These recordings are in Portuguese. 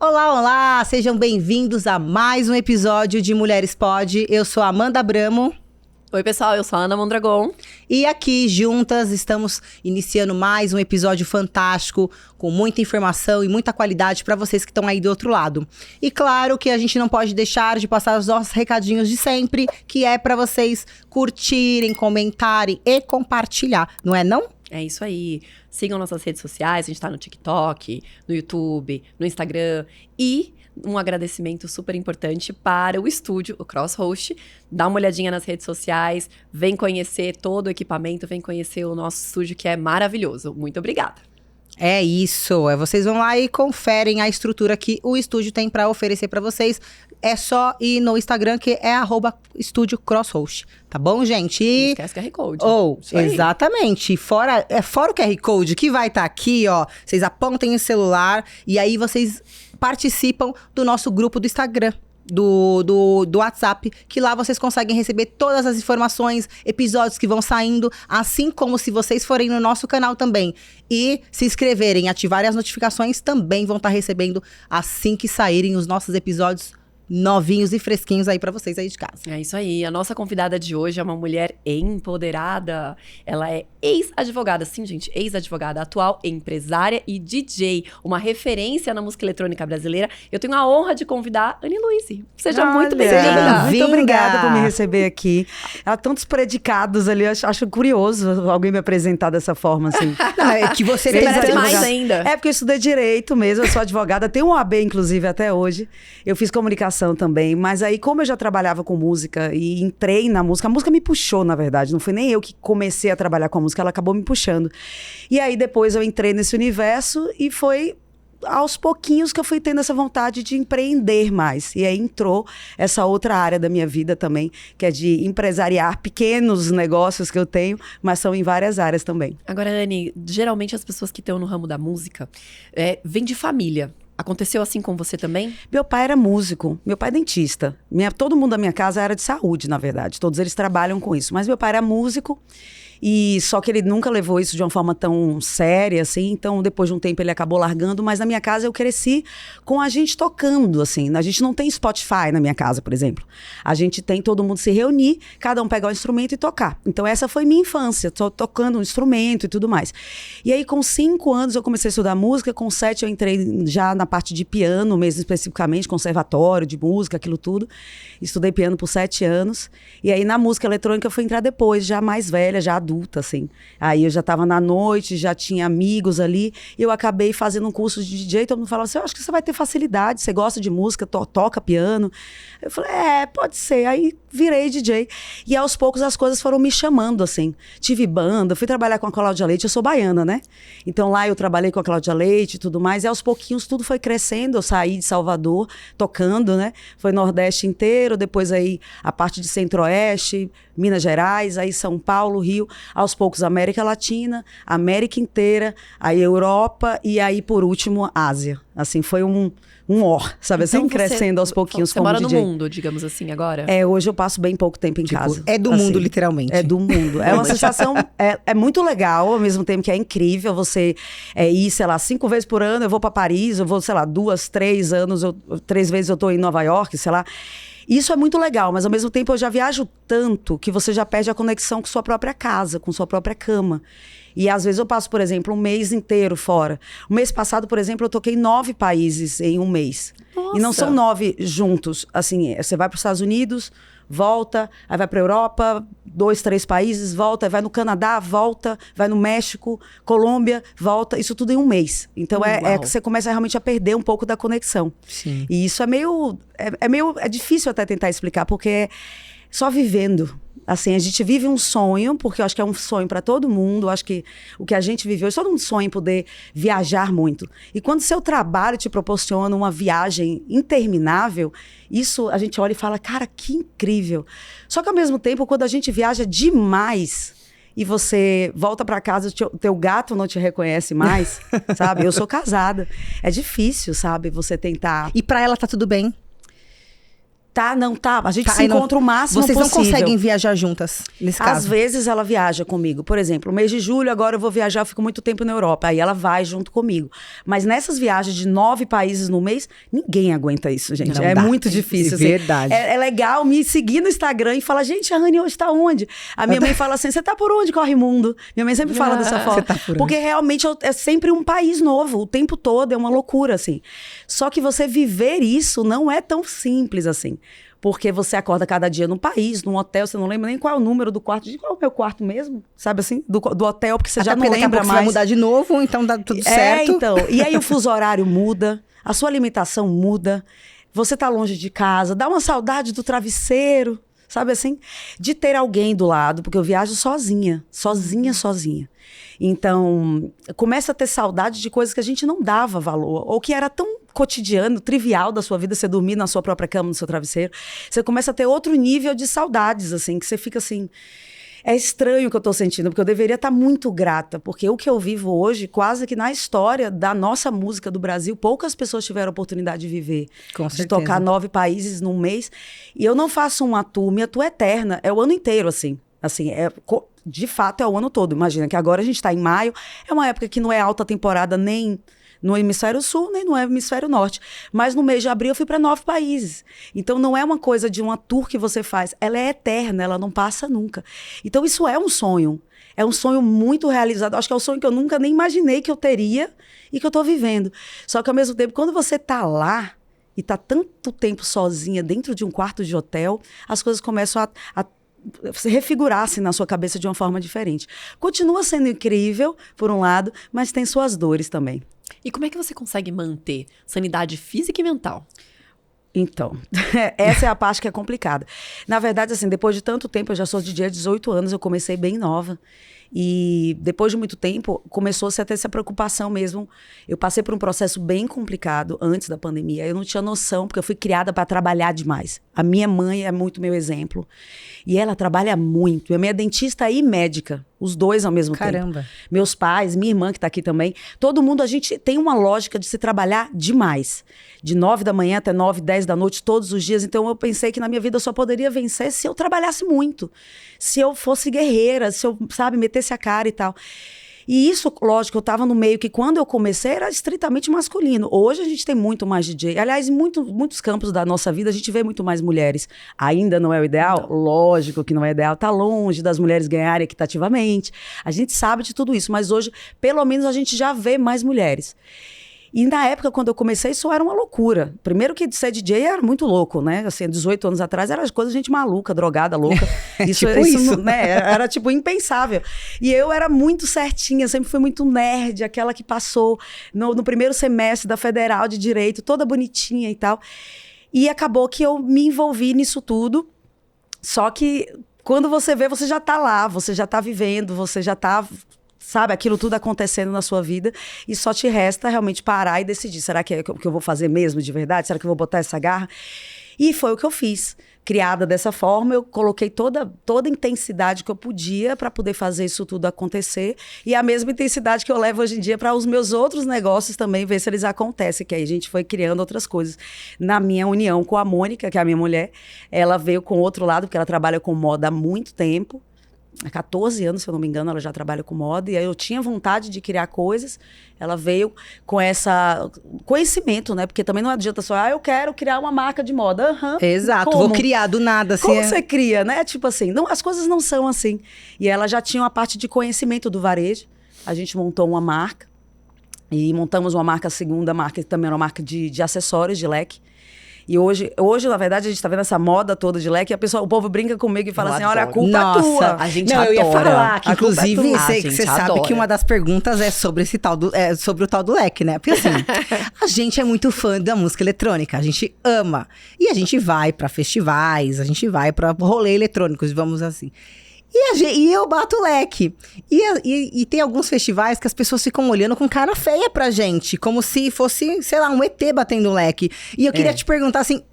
Olá, olá! Sejam bem-vindos a mais um episódio de Mulheres Pod. Eu sou a Amanda Abramo. Oi, pessoal, eu sou a Ana Mondragon. E aqui, juntas, estamos iniciando mais um episódio fantástico, com muita informação e muita qualidade para vocês que estão aí do outro lado. E claro que a gente não pode deixar de passar os nossos recadinhos de sempre, que é para vocês curtirem, comentarem e compartilhar, não é não? É isso aí. Sigam nossas redes sociais, a gente tá no TikTok, no YouTube, no Instagram. E um agradecimento super importante para o estúdio, o CrossHost. Dá uma olhadinha nas redes sociais, vem conhecer todo o equipamento, vem conhecer o nosso estúdio que é maravilhoso. Muito obrigada. É isso, vocês vão lá e conferem a estrutura que o estúdio tem para oferecer para vocês. É só ir no Instagram, que é @estúdio CrossHost, tá bom, gente? Não esquece o QR Code. Exatamente. Fora o QR Code que vai estar aqui, ó. Vocês apontem o celular e aí vocês participam do nosso grupo do Instagram. Do WhatsApp, que lá vocês conseguem receber todas as informações, episódios que vão saindo, assim como se vocês forem no nosso canal também e se inscreverem, ativarem as notificações, também vão estar recebendo assim que saírem os nossos episódios novinhos e fresquinhos aí pra vocês aí de casa. É isso aí. A nossa convidada de hoje é uma mulher empoderada. Ela é ex-advogada, sim, gente, ex-advogada, atual empresária e DJ, uma referência na música eletrônica brasileira. Eu tenho a honra de convidar a Annie Luiz. Seja muito bem-vinda. Muito obrigada por me receber aqui. Há tantos predicados ali, eu acho curioso alguém me apresentar dessa forma, assim. Não, é que você merece mais ainda. É porque eu estudei direito mesmo, eu sou advogada, tenho um AB, inclusive, até hoje. Eu fiz comunicação também, mas aí como eu já trabalhava com música e entrei na música, a música me puxou, na verdade, não foi nem eu que comecei a trabalhar com a música, ela acabou me puxando. E aí depois eu entrei nesse universo e foi aos pouquinhos que eu fui tendo essa vontade de empreender mais. E aí entrou essa outra área da minha vida também, que é de empresariar pequenos negócios que eu tenho, mas são em várias áreas também. Agora, Annie, geralmente as pessoas que estão no ramo da música vêm de família. Aconteceu assim com você também? Meu pai era músico, meu pai é dentista. Todo mundo da minha casa era de saúde, na verdade. Todos eles trabalham com isso. Mas meu pai era músico, e só que ele nunca levou isso de uma forma tão séria, assim. Então, depois de um tempo, ele acabou largando. Mas na minha casa, eu cresci com a gente tocando, assim. A gente não tem Spotify na minha casa, por exemplo. A gente tem todo mundo se reunir, cada um pegar um instrumento e tocar. Então, essa foi minha infância, tocando um instrumento e tudo mais. E aí, com 5 anos, eu comecei a estudar música. Com 7, eu entrei já na parte de piano, mesmo especificamente, conservatório de música, aquilo tudo. Estudei piano por 7 anos. E aí, na música eletrônica, eu fui entrar depois, já mais velha, já adulta, assim. Aí eu já estava na noite, já tinha amigos ali, e eu acabei fazendo um curso de DJ, todo mundo falava assim, eu acho que você vai ter facilidade, você gosta de música, toca piano. Eu falei, pode ser. Aí virei DJ. E aos poucos as coisas foram me chamando, assim. Tive banda, fui trabalhar com a Cláudia Leite, eu sou baiana, né? Então lá eu trabalhei com a Cláudia Leite e tudo mais, e aos pouquinhos tudo foi crescendo, eu saí de Salvador tocando, né? Foi Nordeste inteiro, depois aí a parte de Centro-Oeste, Minas Gerais, aí São Paulo, Rio, aos poucos América Latina, América inteira, aí Europa e aí por último Ásia. Assim, foi um sabe assim, crescendo aos pouquinhos como DJ. Você mora no mundo, digamos assim, agora? Hoje eu passo bem pouco tempo em casa. É do mundo, literalmente. É do mundo. É uma sensação, é muito legal, ao mesmo tempo que é incrível você ir, sei lá, 5 vezes por ano, eu vou para Paris, eu vou, sei lá, 2, 3 anos, 3 vezes eu tô em Nova York, sei lá. Isso é muito legal, mas ao mesmo tempo eu já viajo tanto que você já perde a conexão com sua própria casa, com sua própria cama. E às vezes eu passo, por exemplo, um mês inteiro fora. O mês passado, por exemplo, eu toquei 9 países em um mês. Nossa. E não são 9 juntos. Assim, você vai para os Estados Unidos, volta, aí vai para a Europa, 2, 3 países, volta, aí vai no Canadá, volta, vai no México, Colômbia, volta. Isso tudo em um mês. Então é que você começa realmente a perder um pouco da conexão. Sim. E isso é meio difícil até tentar explicar, porque é só vivendo. Assim, a gente vive um sonho, porque eu acho que é um sonho para todo mundo. Eu acho que o que a gente viveu é só um sonho em poder viajar muito. E quando seu trabalho te proporciona uma viagem interminável, isso a gente olha e fala, cara, que incrível. Só que ao mesmo tempo, quando a gente viaja demais e você volta para casa, o teu gato não te reconhece mais, sabe? Eu sou casada. É difícil, sabe? Você tentar... E para ela tá tudo bem? Tá, não tá. A gente Tá, se aí não- encontra o máximo Vocês possível. não conseguem viajar juntas, nesse Às caso? vezes ela viaja comigo. Por exemplo, no mês de julho, agora eu vou viajar, eu fico muito tempo na Europa. Aí ela vai junto comigo. Mas nessas viagens de 9 países no mês, ninguém aguenta isso, gente. Não É dá. muito difícil. assim. Verdade. É legal me seguir no Instagram e falar, gente, a Rani hoje tá onde? A minha mãe fala assim, você tá por onde, Corrimundo? Minha mãe sempre fala dessa forma. Você tá por onde? Porque realmente é sempre um país novo, o tempo todo, é uma loucura, assim. Só que você viver isso não é tão simples assim. Porque você acorda cada dia num país, num hotel, você não lembra nem qual é o número do quarto. Qual é o meu quarto mesmo? Sabe assim? Do hotel, porque você Até já não porque daqui a lembra pouco você vai mais. mudar de novo, então dá tudo certo. Então. E aí o fuso horário muda, a sua alimentação muda, você tá longe de casa, dá uma saudade do travesseiro, sabe assim? De ter alguém do lado, porque eu viajo sozinha. Então, começa a ter saudade de coisas que a gente não dava valor, ou que era tão cotidiano, trivial da sua vida, você dormir na sua própria cama, no seu travesseiro. Você começa a ter outro nível de saudades, assim, que você fica assim... É estranho o que eu tô sentindo, porque eu deveria estar muito grata, porque o que eu vivo hoje, quase que na história da nossa música do Brasil, poucas pessoas tiveram a oportunidade de viver. Com de certeza. tocar 9 países num mês. E eu não faço uma tour, minha tour é eterna, é o ano inteiro, assim. Assim, de fato é o ano todo. Imagina que agora a gente está em maio, é uma época que não é alta temporada nem no hemisfério sul, nem no hemisfério norte. Mas no mês de abril eu fui para 9 países. Então não é uma coisa de uma tour que você faz, ela é eterna, ela não passa nunca. Então isso é um sonho. É um sonho muito realizado. Acho que é um sonho que eu nunca nem imaginei que eu teria e que eu estou vivendo. Só que ao mesmo tempo, quando você está lá e está tanto tempo sozinha dentro de um quarto de hotel, as coisas começam a se refigurar-se na sua cabeça de uma forma diferente. Continua sendo incrível, por um lado, mas tem suas dores também. E como é que você consegue manter sanidade física e mental? Então, essa é a parte que é complicada. Na verdade, assim, depois de tanto tempo, eu já sou DJ há 18 anos, eu comecei bem nova. E depois de muito tempo, começou-se a ter essa preocupação mesmo. Eu passei por um processo bem complicado antes da pandemia. Eu não tinha noção, porque eu fui criada para trabalhar demais. A minha mãe é muito meu exemplo. E ela trabalha muito. A minha é dentista e médica, os dois ao mesmo tempo. Caramba. Meus pais, minha irmã que está aqui também. Todo mundo, a gente tem uma lógica de se trabalhar demais. De 9 da manhã até 9, 10 da noite, todos os dias. Então eu pensei que na minha vida eu só poderia vencer se eu trabalhasse muito. Se eu fosse guerreira, se eu, sabe, metesse a cara e tal. E isso, lógico, eu estava no meio que quando eu comecei era estritamente masculino. Hoje a gente tem muito mais DJ. Aliás, em muitos campos da nossa vida a gente vê muito mais mulheres. Ainda não é o ideal? Não. Lógico que não é ideal. Está longe das mulheres ganharem equitativamente. A gente sabe de tudo isso, mas hoje, pelo menos, a gente já vê mais mulheres. E na época, quando eu comecei, isso era uma loucura. Primeiro que ser DJ era muito louco, né? Assim, 18 anos atrás, era coisa de gente maluca, drogada, louca. Isso, tipo isso. Né? Era tipo impensável. E eu era muito certinha, sempre fui muito nerd, aquela que passou no primeiro semestre da Federal de Direito, toda bonitinha e tal. E acabou que eu me envolvi nisso tudo. Só que quando você vê, você já tá lá, você já tá vivendo, você já tá... Sabe, aquilo tudo acontecendo na sua vida e só te resta realmente parar e decidir, será que é o que eu vou fazer mesmo de verdade? Será que eu vou botar essa garra? E foi o que eu fiz. Criada dessa forma, eu coloquei toda a intensidade que eu podia para poder fazer isso tudo acontecer e a mesma intensidade que eu levo hoje em dia para os meus outros negócios também, ver se eles acontecem, que aí a gente foi criando outras coisas. Na minha união com a Mônica, que é a minha mulher, ela veio com o outro lado, porque ela trabalha com moda há muito tempo. Há 14 anos, se eu não me engano, ela já trabalha com moda. E aí eu tinha vontade de criar coisas. Ela veio com essa conhecimento, né? Porque também não adianta só, eu quero criar uma marca de moda. Exato, como? Vou criar do nada. Assim, Como você cria, né? Tipo assim, não, as coisas não são assim. E ela já tinha uma parte de conhecimento do varejo. A gente montou uma marca. E montamos uma marca, a segunda marca, que também era uma marca de acessórios, de leque. E hoje, na verdade, a gente tá vendo essa moda toda de leque e o povo brinca comigo e fala Eu assim, adoro. olha, a culpa Nossa, é tua. A gente não, adora. eu ia falar que, A culpa é inclusive, tua. A você gente sabe adora. que uma das perguntas é sobre esse tal sobre o tal do leque, né? Porque assim, a gente é muito fã da música eletrônica, a gente ama. E a gente vai pra festivais, a gente vai pra rolê eletrônicos, vamos assim. E eu bato o leque. E tem alguns festivais que as pessoas ficam olhando com cara feia pra gente, como se fosse, sei lá, um ET batendo o leque. E eu queria te perguntar assim,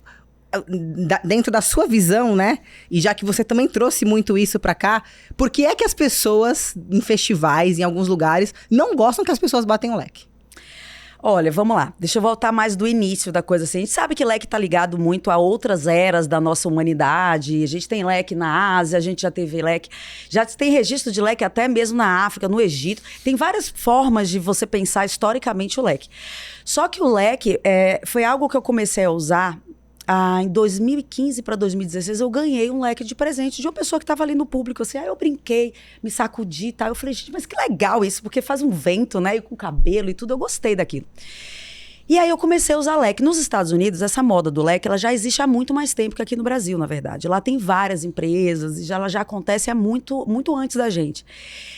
dentro da sua visão, né? E já que você também trouxe muito isso pra cá, por que é que as pessoas em festivais, em alguns lugares, não gostam que as pessoas batem o leque? Olha, vamos lá. Deixa eu voltar mais do início da coisa assim. A gente sabe que leque tá ligado muito a outras eras da nossa humanidade. A gente tem leque na Ásia, a gente já teve leque. Já tem registro de leque até mesmo na África, no Egito. Tem várias formas de você pensar historicamente o leque. Só que o leque foi algo que eu comecei a usar em 2015 para 2016. Eu ganhei um leque de presente de uma pessoa que estava ali no público, assim. Aí eu brinquei, me sacudi e tal. Eu falei, gente, mas que legal isso, porque faz um vento, né? E com cabelo e tudo, eu gostei daquilo. E aí eu comecei a usar leque. Nos Estados Unidos, essa moda do leque, ela já existe há muito mais tempo que aqui no Brasil, na verdade. Lá tem várias empresas e ela já acontece há muito, muito antes da gente.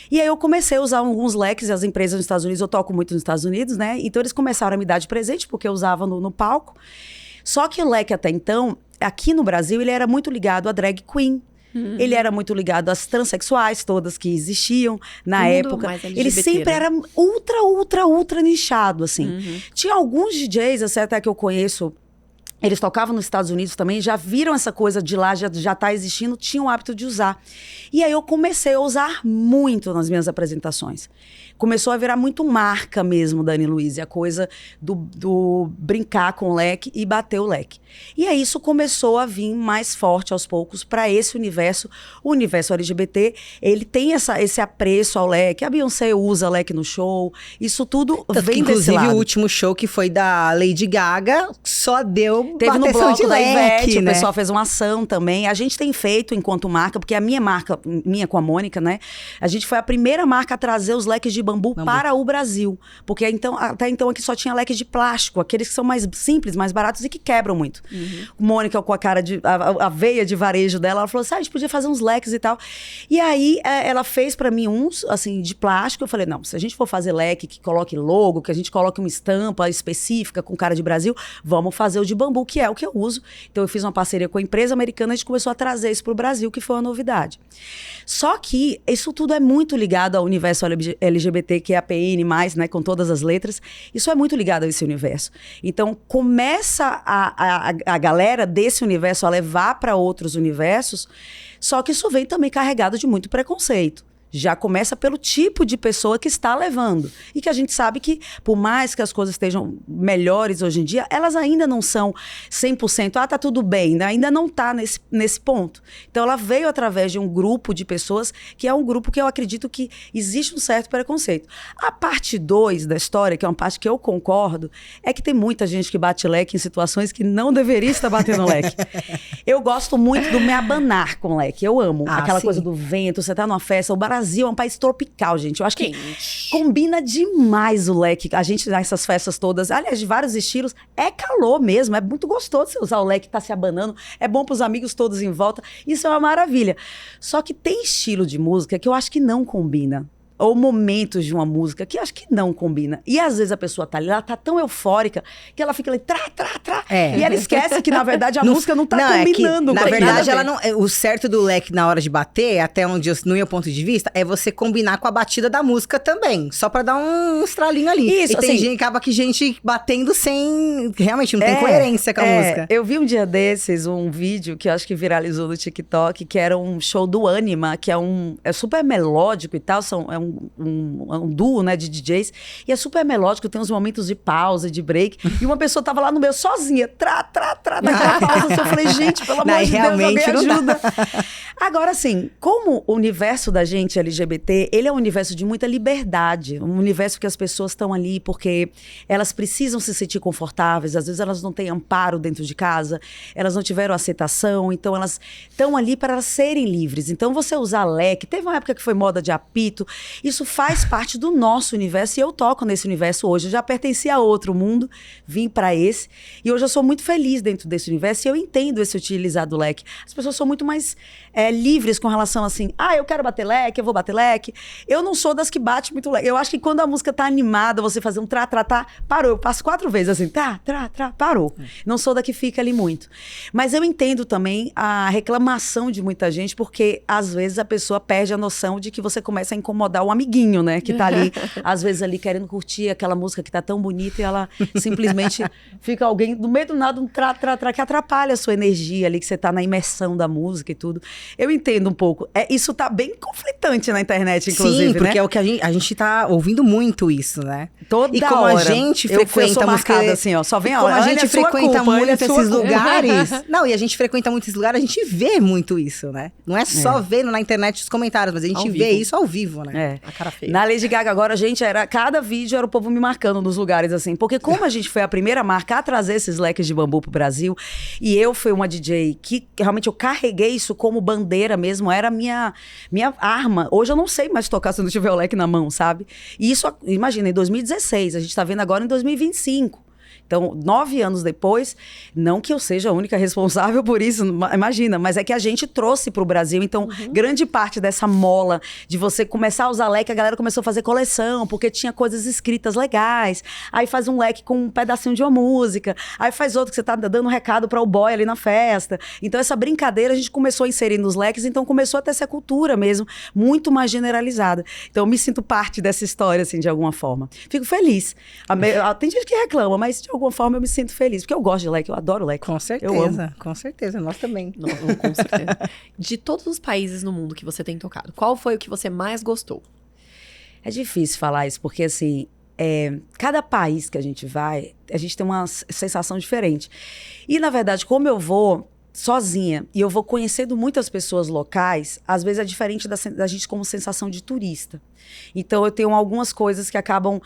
E aí eu comecei a usar alguns leques, e as empresas nos Estados Unidos, eu toco muito nos Estados Unidos, né? Então eles começaram a me dar de presente, porque eu usava no palco. Só que o leque até então, aqui no Brasil, ele era muito ligado a drag queen. Ele era muito ligado às transexuais todas que existiam na época. Ele sempre era ultra nichado, assim. Tinha alguns DJs, assim, até que eu conheço, eles tocavam nos Estados Unidos também, já viram essa coisa de lá, já tá existindo, tinham o hábito de usar. E aí eu comecei a usar muito nas minhas apresentações. Começou a virar muito marca mesmo, Dani Luiz, a coisa do brincar com o leque e bater o leque. E aí isso começou a vir mais forte aos poucos para esse universo. O universo LGBT, ele tem esse apreço ao leque. A Beyoncé usa leque no show. Isso tudo vem desse lado. Inclusive o último show que foi da Lady Gaga, só deu teve no bateção bloco de da leque, Ivete, né? O pessoal fez uma ação também. A gente tem feito enquanto marca, porque a minha marca, minha com a Mônica, né? A gente foi a primeira marca a trazer os leques de bambu para o Brasil. Porque até então aqui só tinha leque de plástico, aqueles que são mais simples, mais baratos e que quebram muito. Mônica, com a cara a veia de varejo dela, ela falou assim, a gente podia fazer uns leques e tal. E aí ela fez para mim uns, assim, de plástico. Eu falei, não, se a gente for fazer leque que coloque logo, que a gente coloque uma estampa específica com cara de Brasil, vamos fazer o de bambu, que é o que eu uso. Então eu fiz uma parceria com a empresa americana, a gente começou a trazer isso pro Brasil, que foi uma novidade. Só que isso tudo é muito ligado ao universo LGBT, que é a PN+, né, com todas as letras. Isso é muito ligado a esse universo. Então começa a galera desse universo a levar para outros universos, só que isso vem também carregado de muito preconceito. Já começa pelo tipo de pessoa que está levando. E que a gente sabe que, por mais que as coisas estejam melhores hoje em dia, elas ainda não são 100%, tá tudo bem, né? Ainda não tá nesse ponto. Então, ela veio através de um grupo de pessoas, que é um grupo que eu acredito que existe um certo preconceito. A parte 2 da história, que é uma parte que eu concordo, é que tem muita gente que bate leque em situações que não deveria estar batendo leque. Eu gosto muito do me abanar com leque. Eu amo aquela coisa do vento, você tá numa festa, o Brasil é um país tropical, gente. Eu acho que combina demais o leque. A gente, nessas festas todas, aliás, de vários estilos, é calor mesmo. É muito gostoso você usar o leque, tá se abanando. É bom pros amigos todos em volta. Isso é uma maravilha. Só que tem estilo de música que eu acho que não combina. Ou momentos de uma música que acho que não combina. E às vezes a pessoa tá ali, ela tá tão eufórica que ela fica ali, e ela esquece que, na verdade, a música não tá combinando. Na verdade, ela não, o certo do leque na hora de bater, até onde no meu ponto de vista, é você combinar com a batida da música também. Só pra dar um estralinho ali. Isso, e tem gente, acaba que gente batendo sem... Realmente, não tem coerência com a música. Eu vi um dia desses um vídeo que eu acho que viralizou no TikTok, que era um show do Anima, que é super melódico e tal, é um duo, né, de DJs, e é super melódico, tem uns momentos de pausa, de break, e uma pessoa tava lá no meio sozinha, naquela pausa, eu falei, gente, pelo amor de Deus, alguém ajuda. Agora, assim, como o universo da gente LGBT, ele é um universo de muita liberdade, um universo que as pessoas estão ali porque elas precisam se sentir confortáveis, às vezes elas não têm amparo dentro de casa, elas não tiveram aceitação, então elas estão ali para elas serem livres. Então você usar leque, teve uma época que foi moda de apito, isso faz parte do nosso universo e eu toco nesse universo hoje. Eu já pertenci a outro mundo, vim para esse e hoje eu sou muito feliz dentro desse universo e eu entendo esse utilizar do leque. As pessoas são muito mais livres com relação assim, eu quero bater leque, eu vou bater leque. Eu não sou das que bate muito leque. Eu acho que quando a música tá animada, você fazer um parou. Eu passo 4 vezes assim, parou. Não sou da que fica ali muito. Mas eu entendo também a reclamação de muita gente, porque às vezes a pessoa perde a noção de que você começa a incomodar o amiguinho, né? Que tá ali, às vezes ali querendo curtir aquela música que tá tão bonita e ela simplesmente fica alguém, no meio do nada, que atrapalha a sua energia ali, que você tá na imersão da música e tudo. eu entendo um pouco. Isso tá bem conflitante na internet, inclusive, Sim, porque né? é o que a gente tá ouvindo muito isso, né? Toda E como hora. a gente eu frequenta sou marcada música... assim, ó, só vem a Como hora. a Ana, gente é sua frequenta culpa, Ana, muito é sua esses culpa. lugares... Não, e a gente frequenta muito esses lugares, a gente vê muito isso, né? Não é só vendo na internet os comentários, mas a gente Ao vê vivo. isso ao vivo, né? A cara feia. Na Lady Gaga agora, gente, cada vídeo era o povo me marcando nos lugares, assim. Porque como a gente foi a primeira marca a trazer esses leques de bambu pro Brasil, e eu fui uma DJ que realmente eu carreguei isso como bandeira mesmo, era minha arma. Hoje eu não sei mais tocar se eu não tiver o leque na mão, sabe? E isso, imagina, em 2016, a gente tá vendo agora em 2025. Então, 9 anos depois, não que eu seja a única responsável por isso, imagina, mas é que a gente trouxe para o Brasil. Então, grande parte dessa mola de você começar a usar leque, a galera começou a fazer coleção, porque tinha coisas escritas legais. Aí faz um leque com um pedacinho de uma música, aí faz outro que você tá dando um recado para o boy ali na festa. Então, essa brincadeira a gente começou a inserir nos leques, então começou a ter essa cultura mesmo, muito mais generalizada. Então, eu me sinto parte dessa história, assim, de alguma forma. Fico feliz. Tem gente que reclama, mas de alguma forma eu me sinto feliz, porque eu gosto de leque, eu adoro leque. Com certeza, com certeza, nós também. Não, com certeza. De todos os países no mundo que você tem tocado, qual foi o que você mais gostou? É difícil falar isso, porque assim, cada país que a gente vai, a gente tem uma sensação diferente. E na verdade, como eu vou sozinha e eu vou conhecendo muitas pessoas locais, às vezes é diferente da gente como sensação de turista. Então eu tenho algumas coisas que acabam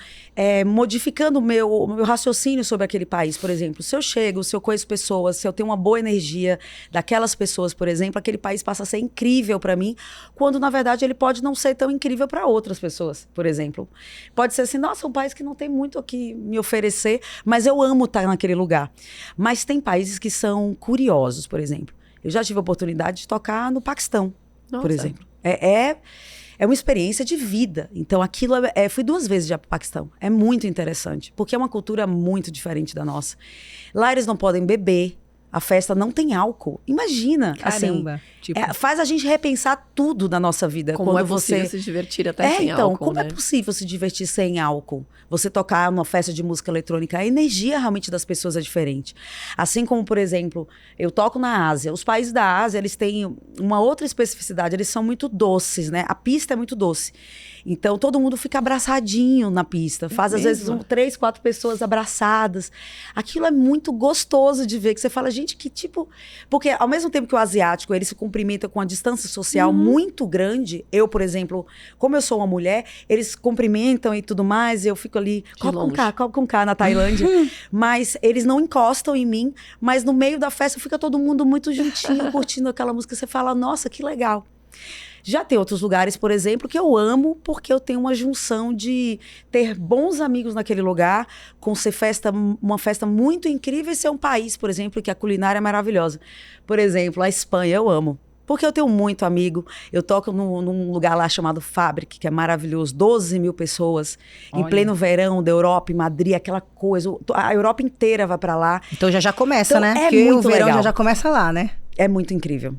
modificando o meu raciocínio sobre aquele país. Por exemplo, se eu chego, se eu conheço pessoas, se eu tenho uma boa energia daquelas pessoas, por exemplo, aquele país passa a ser incrível para mim, quando na verdade ele pode não ser tão incrível para outras pessoas, por exemplo. Pode ser assim, nossa, um país que não tem muito o que me oferecer, mas eu amo estar naquele lugar. Mas tem países que são curiosos, por exemplo. Eu já tive a oportunidade de tocar no Paquistão, por exemplo. É uma experiência de vida. Então, aquilo fui 2 vezes já para o Paquistão. É muito interessante, porque é uma cultura muito diferente da nossa. Lá eles não podem beber, a festa não tem álcool. Imagina, Caramba, assim, tipo... faz a gente repensar tudo na nossa vida. Como quando é possível você se divertir até sem então, álcool, como né? é possível se divertir sem álcool? Você tocar numa festa de música eletrônica, a energia realmente das pessoas é diferente. Assim como, por exemplo, eu toco na Ásia. Os países da Ásia, eles têm uma outra especificidade, eles são muito doces, né? A pista é muito doce. Então, todo mundo fica abraçadinho na pista. Faz, às vezes, 3, 4 pessoas abraçadas. Aquilo é muito gostoso de ver, que você fala, gente, que tipo... Porque, ao mesmo tempo que o asiático, ele se cumprimenta com uma distância social muito grande. Eu, por exemplo, como eu sou uma mulher, eles cumprimentam e tudo mais, eu fico ali, copo com cá, na Tailândia. Mas eles não encostam em mim, mas no meio da festa fica todo mundo muito juntinho, curtindo aquela música. Você fala, nossa, que legal. Já tem outros lugares, por exemplo, que eu amo porque eu tenho uma junção de ter bons amigos naquele lugar, com ser uma festa muito incrível e ser um país, por exemplo, que a culinária é maravilhosa. Por exemplo, a Espanha eu amo. Porque eu tenho muito amigo, eu toco num lugar lá chamado Fabric, que é maravilhoso, 12 mil pessoas, em pleno verão da Europa, em Madrid, aquela coisa, a Europa inteira vai pra lá. Então já começa, Então, né? é Porque muito o verão legal. já começa lá, né? É muito incrível.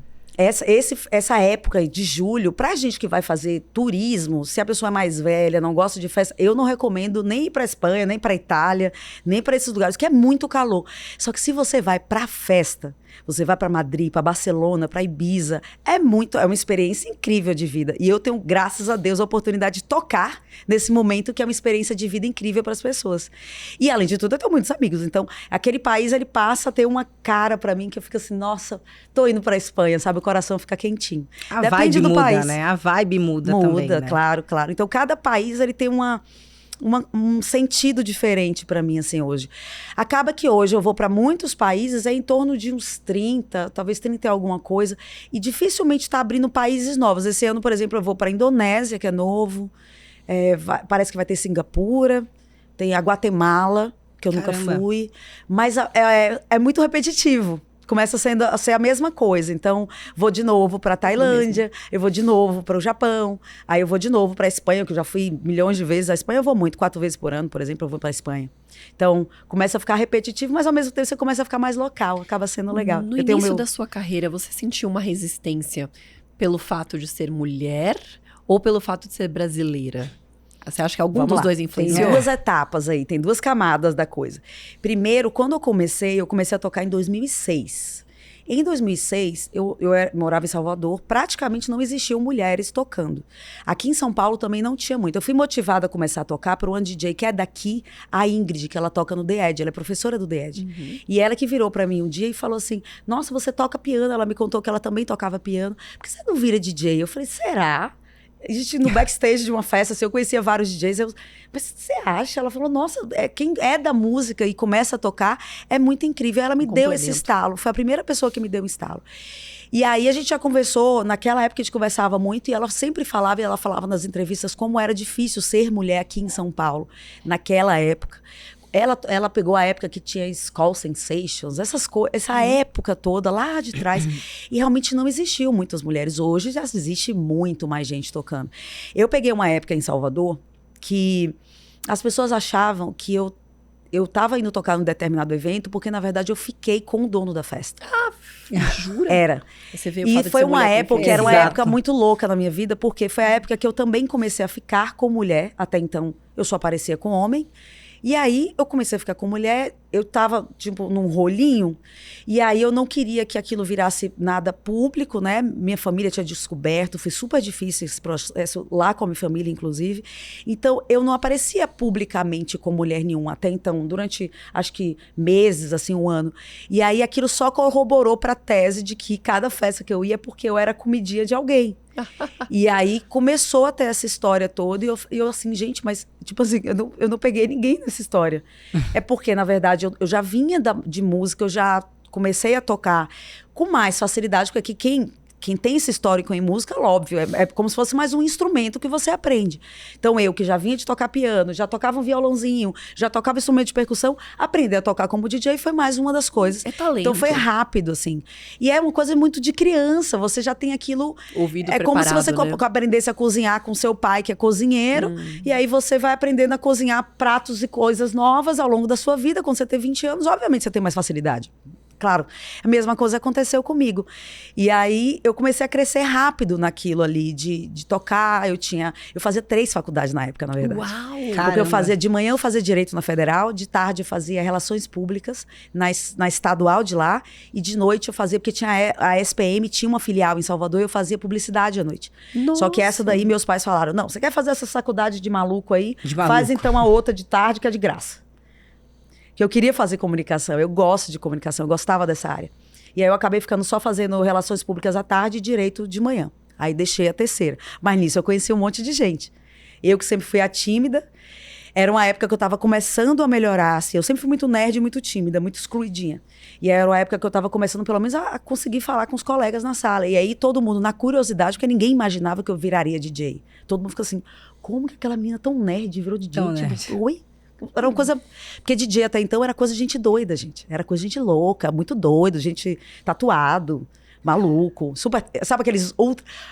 Essa época de julho, pra gente que vai fazer turismo, se a pessoa é mais velha, não gosta de festa, eu não recomendo nem ir pra Espanha, nem pra Itália, nem pra esses lugares, que é muito calor. Só que se você vai pra festa, você vai para Madrid, para Barcelona, para Ibiza, é uma experiência incrível de vida. E eu tenho, graças a Deus, a oportunidade de tocar nesse momento que é uma experiência de vida incrível para as pessoas. E além de tudo, eu tenho muitos amigos. Então, aquele país, ele passa a ter uma cara para mim que eu fico assim, nossa, tô indo para Espanha, sabe? O coração fica quentinho. A Depende vibe do muda, país. né? A vibe muda também, né? Claro, claro. Então, cada país, ele tem um sentido diferente para mim, assim, hoje. Acaba que hoje eu vou para muitos países, é em torno de uns 30, talvez 30 e alguma coisa, e dificilmente está abrindo países novos. Esse ano, por exemplo, eu vou para a Indonésia, que é novo, parece que vai ter Singapura, tem a Guatemala, que eu nunca fui, mas é muito repetitivo. Começa a ser a mesma coisa. Então, vou de novo para a Tailândia, eu vou de novo para o Japão, aí eu vou de novo para a Espanha, que eu já fui milhões de vezes. A Espanha eu vou muito, 4 vezes por ano, por exemplo, eu vou para a Espanha. Então, começa a ficar repetitivo, mas ao mesmo tempo você começa a ficar mais local, acaba sendo legal. No início da sua carreira, você sentiu uma resistência pelo fato de ser mulher ou pelo fato de ser brasileira? Você acha que algum dos dois influenciou? Tem 2 etapas aí, tem 2 camadas da coisa. Primeiro, quando eu comecei a tocar em 2006. Em 2006, eu morava em Salvador, praticamente não existiam mulheres tocando. Aqui em São Paulo também não tinha muito. Eu fui motivada a começar a tocar por uma DJ que é daqui, a Ingrid, que ela toca no The Edge, ela é professora do The Edge. E ela que virou pra mim um dia e falou assim, nossa, você toca piano. Ela me contou que ela também tocava piano. Por que você não vira DJ? Eu falei, será? A gente, no backstage de uma festa, assim, eu conhecia vários DJs, mas você acha? Ela falou, nossa, quem é da música e começa a tocar, é muito incrível. Ela me deu esse estalo, foi a primeira pessoa que me deu um estalo. E aí a gente já conversou, naquela época a gente conversava muito, e ela sempre falava, e ela falava nas entrevistas, como era difícil ser mulher aqui em São Paulo, naquela época. Ela pegou a época que tinha Skull Sensations, essa época toda lá de trás, e realmente não existiam muitas mulheres. Hoje já existe muito mais gente tocando. Eu peguei uma época em Salvador que as pessoas achavam que eu tava indo tocar num determinado evento, porque na verdade eu fiquei com o dono da festa. Ah, jura? Era. Você veio E foi uma época, era uma Exato. época muito louca na minha vida, porque foi a época que eu também comecei a ficar com mulher. Até então eu só aparecia com homem. E aí eu comecei a ficar com mulher, eu tava, tipo, num rolinho, e aí eu não queria que aquilo virasse nada público, né? Minha família tinha descoberto, foi super difícil esse processo lá com a minha família, inclusive. Então, eu não aparecia publicamente com mulher nenhuma, até então, durante, acho que meses, assim, um ano. E aí aquilo só corroborou pra tese de que cada festa que eu ia, porque eu era comidinha de alguém. E aí começou a ter essa história toda, e eu assim, gente, mas tipo assim, eu não peguei ninguém nessa história. É porque, na verdade, eu já vinha de música, eu já comecei a tocar com mais facilidade, porque aqui quem tem esse histórico em música, óbvio, é como se fosse mais um instrumento que você aprende. Então, eu que já vinha de tocar piano, já tocava um violãozinho, já tocava instrumento de percussão, aprender a tocar como DJ foi mais uma das coisas. É talento. Então, foi rápido, assim. E é uma coisa muito de criança, você já tem aquilo... Ouvido É como se você preparado, né? aprendesse a cozinhar com seu pai, que é cozinheiro, e aí você vai aprendendo a cozinhar pratos e coisas novas ao longo da sua vida. Quando você tem 20 anos, obviamente você tem mais facilidade. Claro, a mesma coisa aconteceu comigo. E aí eu comecei a crescer rápido naquilo ali, de tocar. Eu fazia 3 faculdades na época, na verdade. Uau! Porque Caramba. eu fazia, de manhã eu fazia Direito na Federal, de tarde eu fazia Relações Públicas na estadual de lá, e de noite eu fazia, porque tinha a SPM, tinha uma filial em Salvador, eu fazia publicidade à noite. Nossa. Só que essa daí meus pais falaram, não, você quer fazer essa faculdade de maluco aí? De maluco. Faz então a outra de tarde, que é de graça. Que eu queria fazer comunicação, eu gosto de comunicação, eu gostava dessa área. E aí eu acabei ficando só fazendo Relações Públicas à tarde e Direito de manhã. Aí deixei a terceira. Mas nisso eu conheci um monte de gente. Eu que sempre fui a tímida, era uma época que eu estava começando a melhorar, assim. Eu sempre fui muito nerd e muito tímida, muito excluidinha. E era uma época que eu estava começando, pelo menos, a conseguir falar com os colegas na sala. E aí todo mundo, na curiosidade, porque ninguém imaginava que eu viraria DJ. Todo mundo fica assim, como que aquela menina tão nerd virou DJ? Tão Tipo, nerd. oi? Era uma coisa... Porque DJ até então era coisa de gente doida, gente. Era coisa de gente louca, muito doido, gente tatuado, maluco. Super... Sabe aqueles...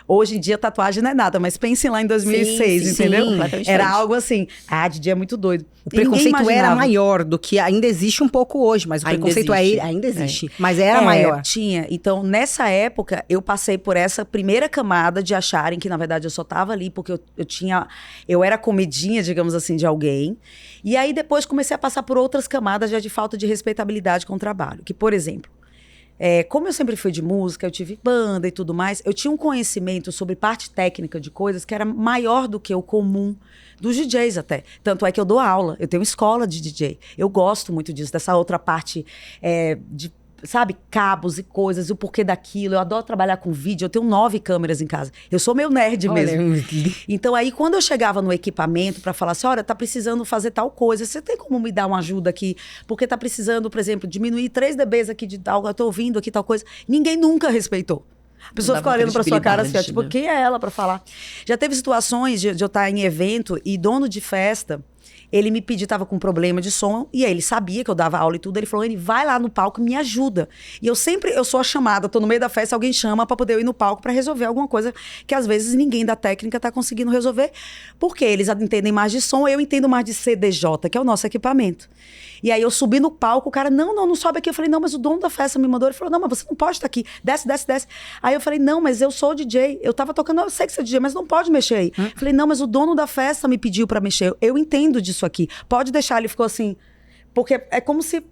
Hoje em dia tatuagem não é nada, mas pensem lá em 2006, Sim, entendeu? sim. Completamente Era diferente. algo assim, DJ é muito doido. O preconceito era imaginava. maior do que ainda existe um pouco hoje, mas o Ainda preconceito existe. ainda existe. Mas era maior. Tinha. Então, nessa época, eu passei por essa primeira camada de acharem que, na verdade, eu só tava ali porque eu era comidinha, digamos assim, de alguém. E aí, depois, comecei a passar por outras camadas já de falta de respeitabilidade com o trabalho. Que, por exemplo, como eu sempre fui de música, eu tive banda e tudo mais, eu tinha um conhecimento sobre parte técnica de coisas que era maior do que o comum dos DJs até. Tanto é que eu dou aula, eu tenho escola de DJ. Eu gosto muito disso, dessa outra parte de, sabe, cabos e coisas, o porquê daquilo. Eu adoro trabalhar com vídeo, eu tenho 9 câmeras em casa. Eu sou meio nerd mesmo. Então aí, quando eu chegava no equipamento pra falar assim, olha, tá precisando fazer tal coisa, você tem como me dar uma ajuda aqui? Porque tá precisando, por exemplo, diminuir 3 dBs aqui de tal, eu tô ouvindo aqui tal coisa. Ninguém nunca respeitou. A pessoa Não fica dava olhando pra sua cara assim, ó, credibilidade, tipo, né? quem é ela pra falar? Já teve situações de eu estar em evento e dono de festa, ele me pediu, tava com problema de som, e aí ele sabia que eu dava aula e tudo, ele falou, Anny, vai lá no palco, me ajuda. E eu sou a chamada, tô no meio da festa, alguém chama pra poder eu ir no palco pra resolver alguma coisa que às vezes ninguém da técnica tá conseguindo resolver, porque eles entendem mais de som, eu entendo mais de CDJ, que é o nosso equipamento. E aí eu subi no palco, o cara, não sobe aqui. Eu falei, não, mas o dono da festa me mandou. Ele falou, não, mas você não pode estar aqui. Desce. Aí eu falei, não, mas eu sou DJ. Eu tava tocando, eu sei que você é DJ, mas não pode mexer aí. Eu falei, não, mas o dono da festa me pediu pra mexer. Eu entendo disso aqui. Pode deixar. Ele ficou assim, porque é como se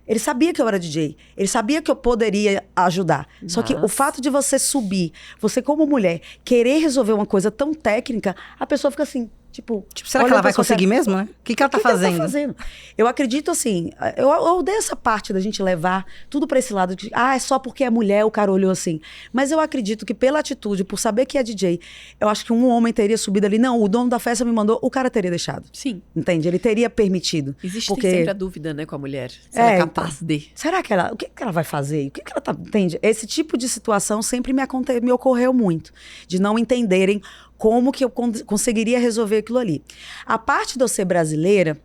Ele sabia que eu era DJ. Ele sabia que eu poderia ajudar. Só que o fato de você subir, você como mulher, querer resolver uma coisa tão técnica, a pessoa fica assim, tipo... será que ela vai conseguir mesmo, né? O que ela tá fazendo? Eu acredito assim, eu odeio essa parte da gente levar tudo pra esse lado de, é só porque é mulher, o cara olhou assim. Mas eu acredito que pela atitude, por saber que é DJ, eu acho que um homem teria subido ali, não, o dono da festa me mandou, o cara teria deixado. Sim. Entende? Ele teria permitido. Existe porque... sempre a dúvida, né, com a mulher. Se ela é capaz de... Será que o que ela vai fazer? O que ela tá... Entende? Esse tipo de situação sempre me ocorreu muito. De não entenderem como que eu conseguiria resolver aquilo ali. A parte de eu ser brasileira,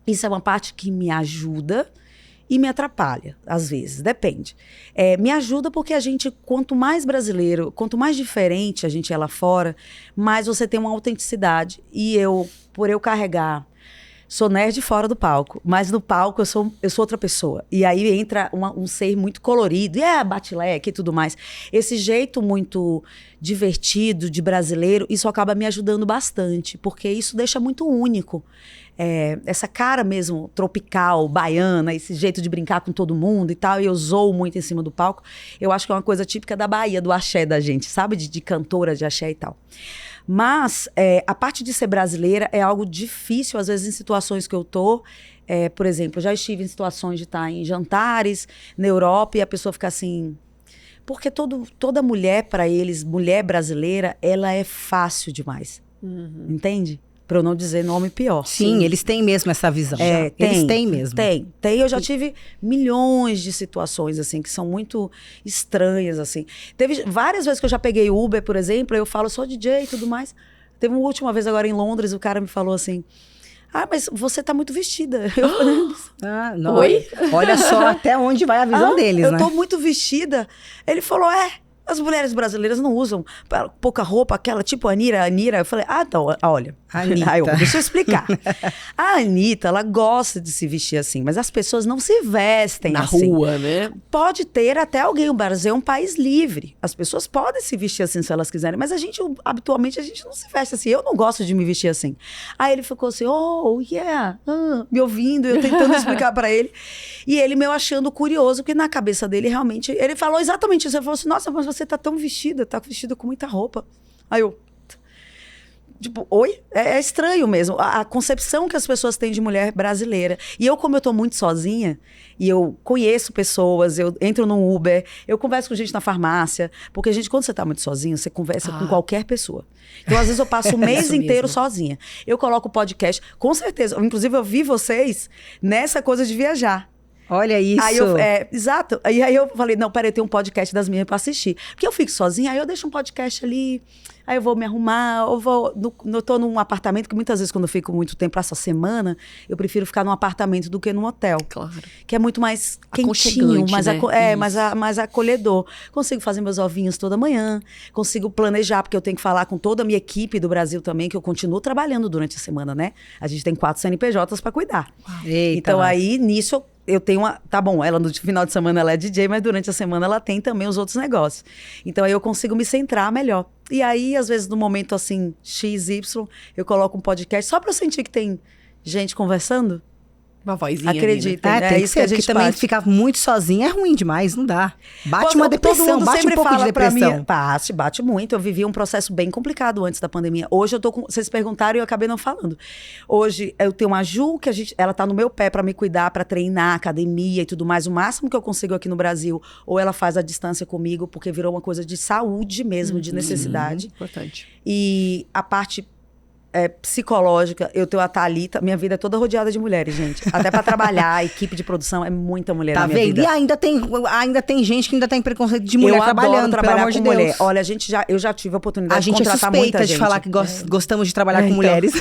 isso é uma parte que me ajuda e me atrapalha, às vezes, depende. Me ajuda porque a gente, quanto mais brasileiro, quanto mais diferente a gente é lá fora, mais você tem uma autenticidade. E por eu carregar... Sou nerd fora do palco, mas no palco eu sou outra pessoa. E aí entra um ser muito colorido, bate-leque e tudo mais. Esse jeito muito divertido de brasileiro, isso acaba me ajudando bastante, porque isso deixa muito único. Essa cara mesmo tropical, baiana, esse jeito de brincar com todo mundo e tal, e eu zoo muito em cima do palco. Eu acho que é uma coisa típica da Bahia, do axé da gente, sabe? De cantora de axé e tal. Mas a parte de ser brasileira é algo difícil, às vezes, em situações que eu tô. Por exemplo, eu já estive em situações de estar em jantares na Europa e a pessoa fica assim... Porque toda mulher, para eles, mulher brasileira, ela é fácil demais. Entende? Para eu não dizer nome pior. Sim, eles têm mesmo essa visão. Eles têm mesmo. Tem. Eu já tive milhões de situações, assim, que são muito estranhas, assim. Teve várias vezes que eu já peguei Uber, por exemplo, eu falo, sou DJ e tudo mais. Teve uma última vez agora em Londres, o cara me falou assim, mas você tá muito vestida. Eu falei, Oi? Olha só até onde vai a visão deles, né? Eu tô muito vestida. Ele falou, as mulheres brasileiras não usam pouca roupa, aquela tipo Anira. Eu falei, então, olha. Anitta. Deixa eu explicar. A Anitta, ela gosta de se vestir assim, mas as pessoas não se vestem assim. Na rua, né? Pode ter até alguém, o Brasil é um país livre. As pessoas podem se vestir assim se elas quiserem, mas habitualmente, a gente não se veste assim. Eu não gosto de me vestir assim. Aí ele ficou assim, me ouvindo, eu tentando explicar pra ele. E ele meio achando curioso, porque na cabeça dele, realmente, ele falou exatamente isso. Ele falou assim, nossa, mas você tá tão vestida, tá vestida com muita roupa. Aí eu... Tipo, oi? É estranho mesmo. A concepção que as pessoas têm de mulher brasileira. E eu, como eu tô muito sozinha, e eu conheço pessoas, eu entro no Uber, eu converso com gente na farmácia. Porque, gente, quando você tá muito sozinha, você conversa com qualquer pessoa. Então, às vezes, eu passo o mês inteiro sozinha. Eu coloco podcast, com certeza. Inclusive, eu vi vocês nessa coisa de viajar. Olha isso. Aí exato. E aí eu falei, não, peraí, tem um podcast das minhas pra assistir. Porque eu fico sozinha, aí eu deixo um podcast ali, aí eu vou me arrumar, eu tô num apartamento, que muitas vezes quando eu fico muito tempo essa semana, eu prefiro ficar num apartamento do que num hotel. Claro. Que é muito mais quentinho, mais acolhedor. Consigo fazer meus ovinhos toda manhã, consigo planejar, porque eu tenho que falar com toda a minha equipe do Brasil também, que eu continuo trabalhando durante a semana, né? A gente tem 4 CNPJs pra cuidar. Eita, então aí, nisso, eu tenho tá bom, ela no final de semana ela é DJ, mas durante a semana ela tem também os outros negócios. Então aí eu consigo me centrar melhor. E aí, às vezes, no momento assim, XY, eu coloco um podcast só pra eu sentir que tem gente conversando. Uma vozinha. Acreditem, ali, né? Tem que ser, porque também ficar muito sozinha é ruim demais, não dá. Bate uma depressão, bate um pouco de depressão. Bate muito. Eu vivi um processo bem complicado antes da pandemia. Hoje eu tô com... Vocês perguntaram e eu acabei não falando. Hoje eu tenho uma Ju, que ela tá no meu pé pra me cuidar, pra treinar, academia e tudo mais. O máximo que eu consigo aqui no Brasil, ou ela faz a distância comigo, porque virou uma coisa de saúde mesmo, de necessidade. Importante. E a parte... psicológica, eu tenho a Thalita, minha vida é toda rodeada de mulheres, gente. Até pra trabalhar, a equipe de produção é muita mulher na minha vida. E ainda tem gente que ainda tem preconceito de mulher trabalhando, pelo amor de Deus. Olha, eu já tive a oportunidade de contratar muita gente. A gente é suspeita de falar que gostamos de trabalhar com mulheres.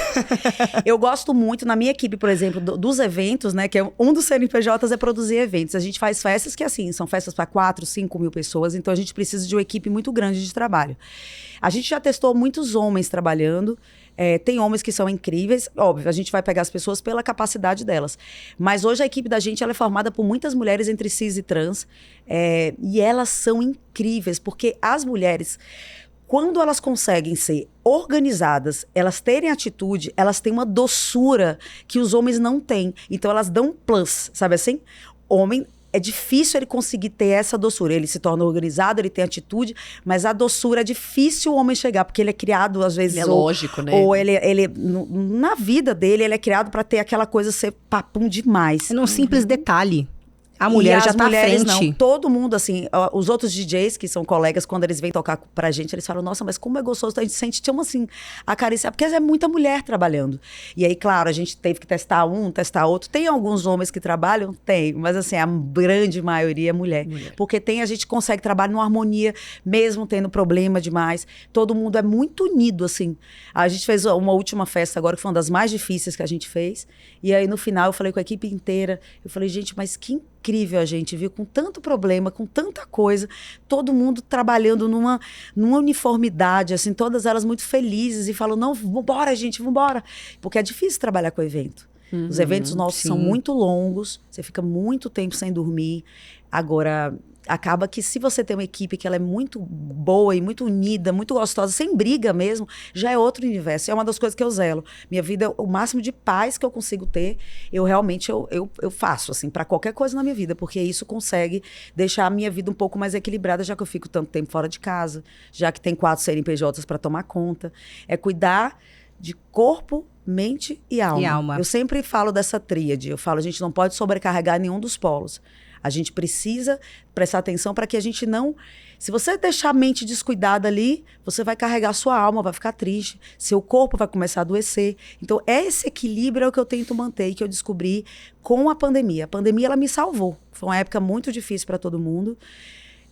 Eu gosto muito, na minha equipe, por exemplo, dos eventos, né, que um dos CNPJs é produzir eventos. A gente faz festas que, assim, são festas para 4, 5 mil pessoas, então a gente precisa de uma equipe muito grande de trabalho. A gente já testou muitos homens trabalhando. Tem homens que são incríveis, óbvio, a gente vai pegar as pessoas pela capacidade delas. Mas hoje a equipe da gente ela é formada por muitas mulheres entre cis e trans, e elas são incríveis, porque as mulheres, quando elas conseguem ser organizadas, elas terem atitude, elas têm uma doçura que os homens não têm. Então elas dão plus, sabe assim? homem, é difícil ele conseguir ter essa doçura. Ele se torna organizado, ele tem atitude, mas a doçura é difícil o homem chegar, porque ele é criado, às vezes... É lógico, né? Ou na vida dele, ele é criado pra ter aquela coisa ser papum demais. É num simples detalhe. A mulher E já as tá à mulheres frente. não. Todo mundo, assim, os outros DJs, que são colegas, quando eles vêm tocar pra gente, eles falam, nossa, mas como é gostoso, a gente sente, tipo assim, acariciar, porque é muita mulher trabalhando. E aí, claro, a gente teve que testar um, testar outro. Tem alguns homens que trabalham? Tem, mas assim, a grande maioria é mulher. Porque a gente consegue trabalhar numa harmonia, mesmo tendo problema demais. Todo mundo é muito unido, assim. A gente fez uma última festa agora, que foi uma das mais difíceis que a gente fez. E aí, no final, eu falei com a equipe inteira, eu falei, gente, mas que incrível a gente viu, com tanto problema, com tanta coisa, todo mundo trabalhando numa uniformidade, assim, todas elas muito felizes e falam, não, vambora, gente, vambora. Porque é difícil trabalhar com evento. Os eventos nossos são muito longos, você fica muito tempo sem dormir. Agora, acaba que se você tem uma equipe que ela é muito boa e muito unida, muito gostosa, sem briga mesmo, já é outro universo. É uma das coisas que eu zelo. Minha vida, o máximo de paz que eu consigo ter, eu realmente eu faço, assim, para qualquer coisa na minha vida, porque isso consegue deixar a minha vida um pouco mais equilibrada, já que eu fico tanto tempo fora de casa, já que tem 4 CNPJs para tomar conta. É cuidar de corpo, mente e alma. Eu sempre falo dessa tríade. Eu falo, a gente não pode sobrecarregar nenhum dos polos. A gente precisa prestar atenção para que a gente não... Se você deixar a mente descuidada ali, você vai carregar a sua alma, vai ficar triste, seu corpo vai começar a adoecer. Então, esse equilíbrio é o que eu tento manter e que eu descobri com a pandemia. A pandemia, ela me salvou. Foi uma época muito difícil para todo mundo.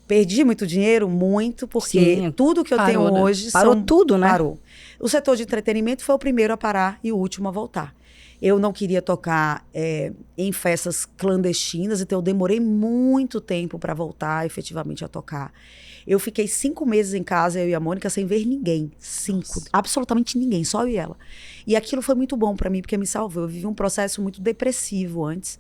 Perdi muito dinheiro, muito, porque tudo que eu tenho hoje... Parou tudo, né? Parou. O setor de entretenimento foi o primeiro a parar e o último a voltar. Eu não queria tocar em festas clandestinas, então eu demorei muito tempo para voltar efetivamente a tocar. Eu fiquei 5 meses em casa, eu e a Mônica, sem ver ninguém. 5. Nossa. Absolutamente ninguém, só eu e ela. E aquilo foi muito bom para mim, porque me salvou. Eu vivi um processo muito depressivo antes.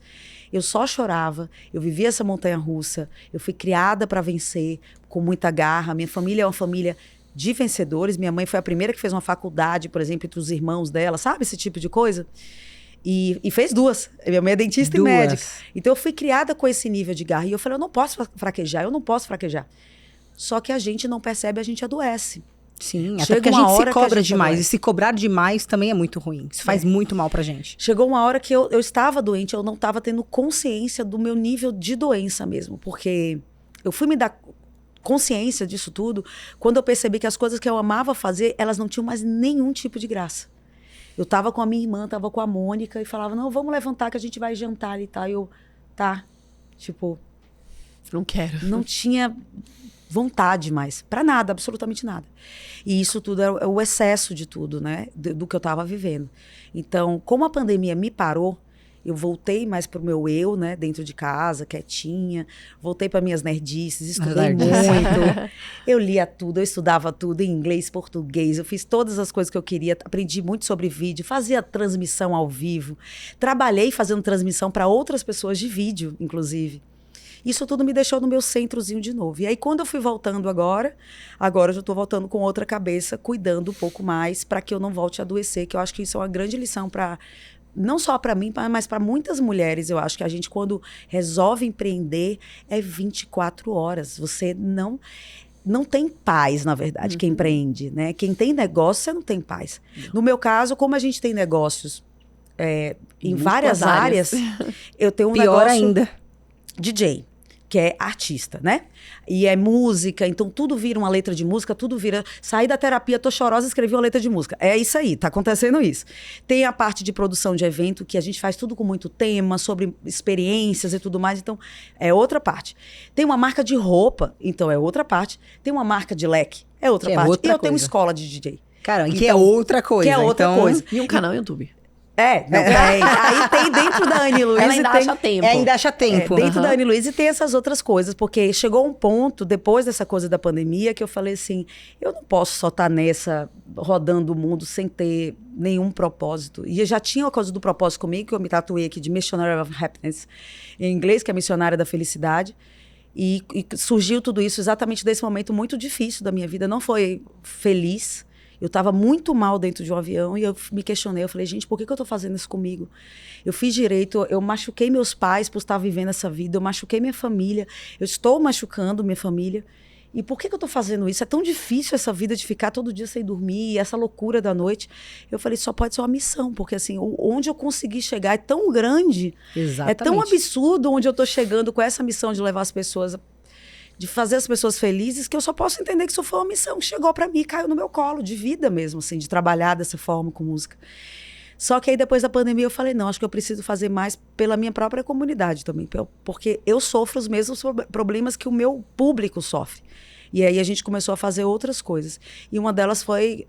Eu só chorava, eu vivia essa montanha-russa, eu fui criada para vencer, com muita garra. Minha família é uma família de vencedores. Minha mãe foi a primeira que fez uma faculdade, por exemplo, entre os irmãos dela, sabe esse tipo de coisa? E fez 2. Minha mãe é dentista e médica. Então eu fui criada com esse nível de garra. E eu falei, eu não posso fraquejar, eu não posso fraquejar. Só que a gente não percebe, a gente adoece. Sim, até porque a gente se cobra demais. E se cobrar demais também é muito ruim. Isso faz muito mal pra gente. Chegou uma hora que eu estava doente, eu não estava tendo consciência do meu nível de doença mesmo. Porque eu fui me dar consciência disso tudo quando eu percebi que as coisas que eu amava fazer, elas não tinham mais nenhum tipo de graça. Eu tava com a minha irmã, tava com a Mônica e falava, não, vamos levantar que a gente vai jantar ali, tá? Eu, tá. Tipo... Não quero. Não tinha vontade mais. Pra nada, absolutamente nada. E isso tudo é o excesso de tudo, né? Do que eu tava vivendo. Então, como a pandemia me parou, eu voltei mais pro meu eu, né? Dentro de casa, quietinha. Voltei para minhas nerdices, estudei muito. Eu lia tudo, eu estudava tudo em inglês, português. Eu fiz todas as coisas que eu queria. Aprendi muito sobre vídeo, fazia transmissão ao vivo. Trabalhei fazendo transmissão para outras pessoas de vídeo, inclusive. Isso tudo me deixou no meu centrozinho de novo. E aí, quando eu fui voltando agora eu já estou voltando com outra cabeça, cuidando um pouco mais para que eu não volte a adoecer, que eu acho que isso é uma grande lição para... Não só para mim, mas para muitas mulheres. Eu acho que a gente, quando resolve empreender, é 24 horas. Você não tem paz, na verdade, quem empreende, né? Quem tem negócio, você não tem paz. Não. No meu caso, como a gente tem negócios em várias áreas, eu tenho um Pior negócio... ainda. DJ, que é artista, né? E é música, então tudo vira uma letra de música, tudo vira... Saí da terapia, tô chorosa, escrevi uma letra de música. É isso aí, tá acontecendo isso. Tem a parte de produção de evento, que a gente faz tudo com muito tema, sobre experiências e tudo mais, então é outra parte. Tem uma marca de roupa, então é outra parte. Tem uma marca de leque, é outra parte. Outra e eu coisa. tenho uma escola de DJ. Cara, que é outra coisa. Que é outra coisa. E um canal no YouTube. Não, aí tem dentro da Anne Luiz. Ela ainda acha tempo. Ainda acha tempo. Dentro da Anne Luiz e tem essas outras coisas, porque chegou um ponto, depois dessa coisa da pandemia, que eu falei assim, eu não posso só estar nessa, rodando o mundo sem ter nenhum propósito. E eu já tinha a coisa do propósito comigo, que eu me tatuei aqui de Missionary of Happiness, em inglês, que é missionária da felicidade. E surgiu tudo isso exatamente desse momento muito difícil da minha vida. Não foi feliz. Eu estava muito mal dentro de um avião e eu me questionei. Eu falei, gente, por que eu tô fazendo isso comigo? Eu fiz direito, eu machuquei meus pais por estar vivendo essa vida, eu machuquei minha família, eu estou machucando minha família. E por que eu tô fazendo isso? É tão difícil essa vida de ficar todo dia sem dormir, essa loucura da noite. Eu falei, só pode ser uma missão, porque assim, onde eu consegui chegar é tão grande, Exatamente. é tão absurdo onde eu tô chegando com essa missão de levar as pessoas, de fazer as pessoas felizes, que eu só posso entender que isso foi uma missão que chegou para mim, caiu no meu colo, de vida mesmo, assim, de trabalhar dessa forma com música. Só que aí depois da pandemia eu falei, não, acho que eu preciso fazer mais pela minha própria comunidade também, porque eu sofro os mesmos problemas que o meu público sofre. E aí a gente começou a fazer outras coisas. E uma delas foi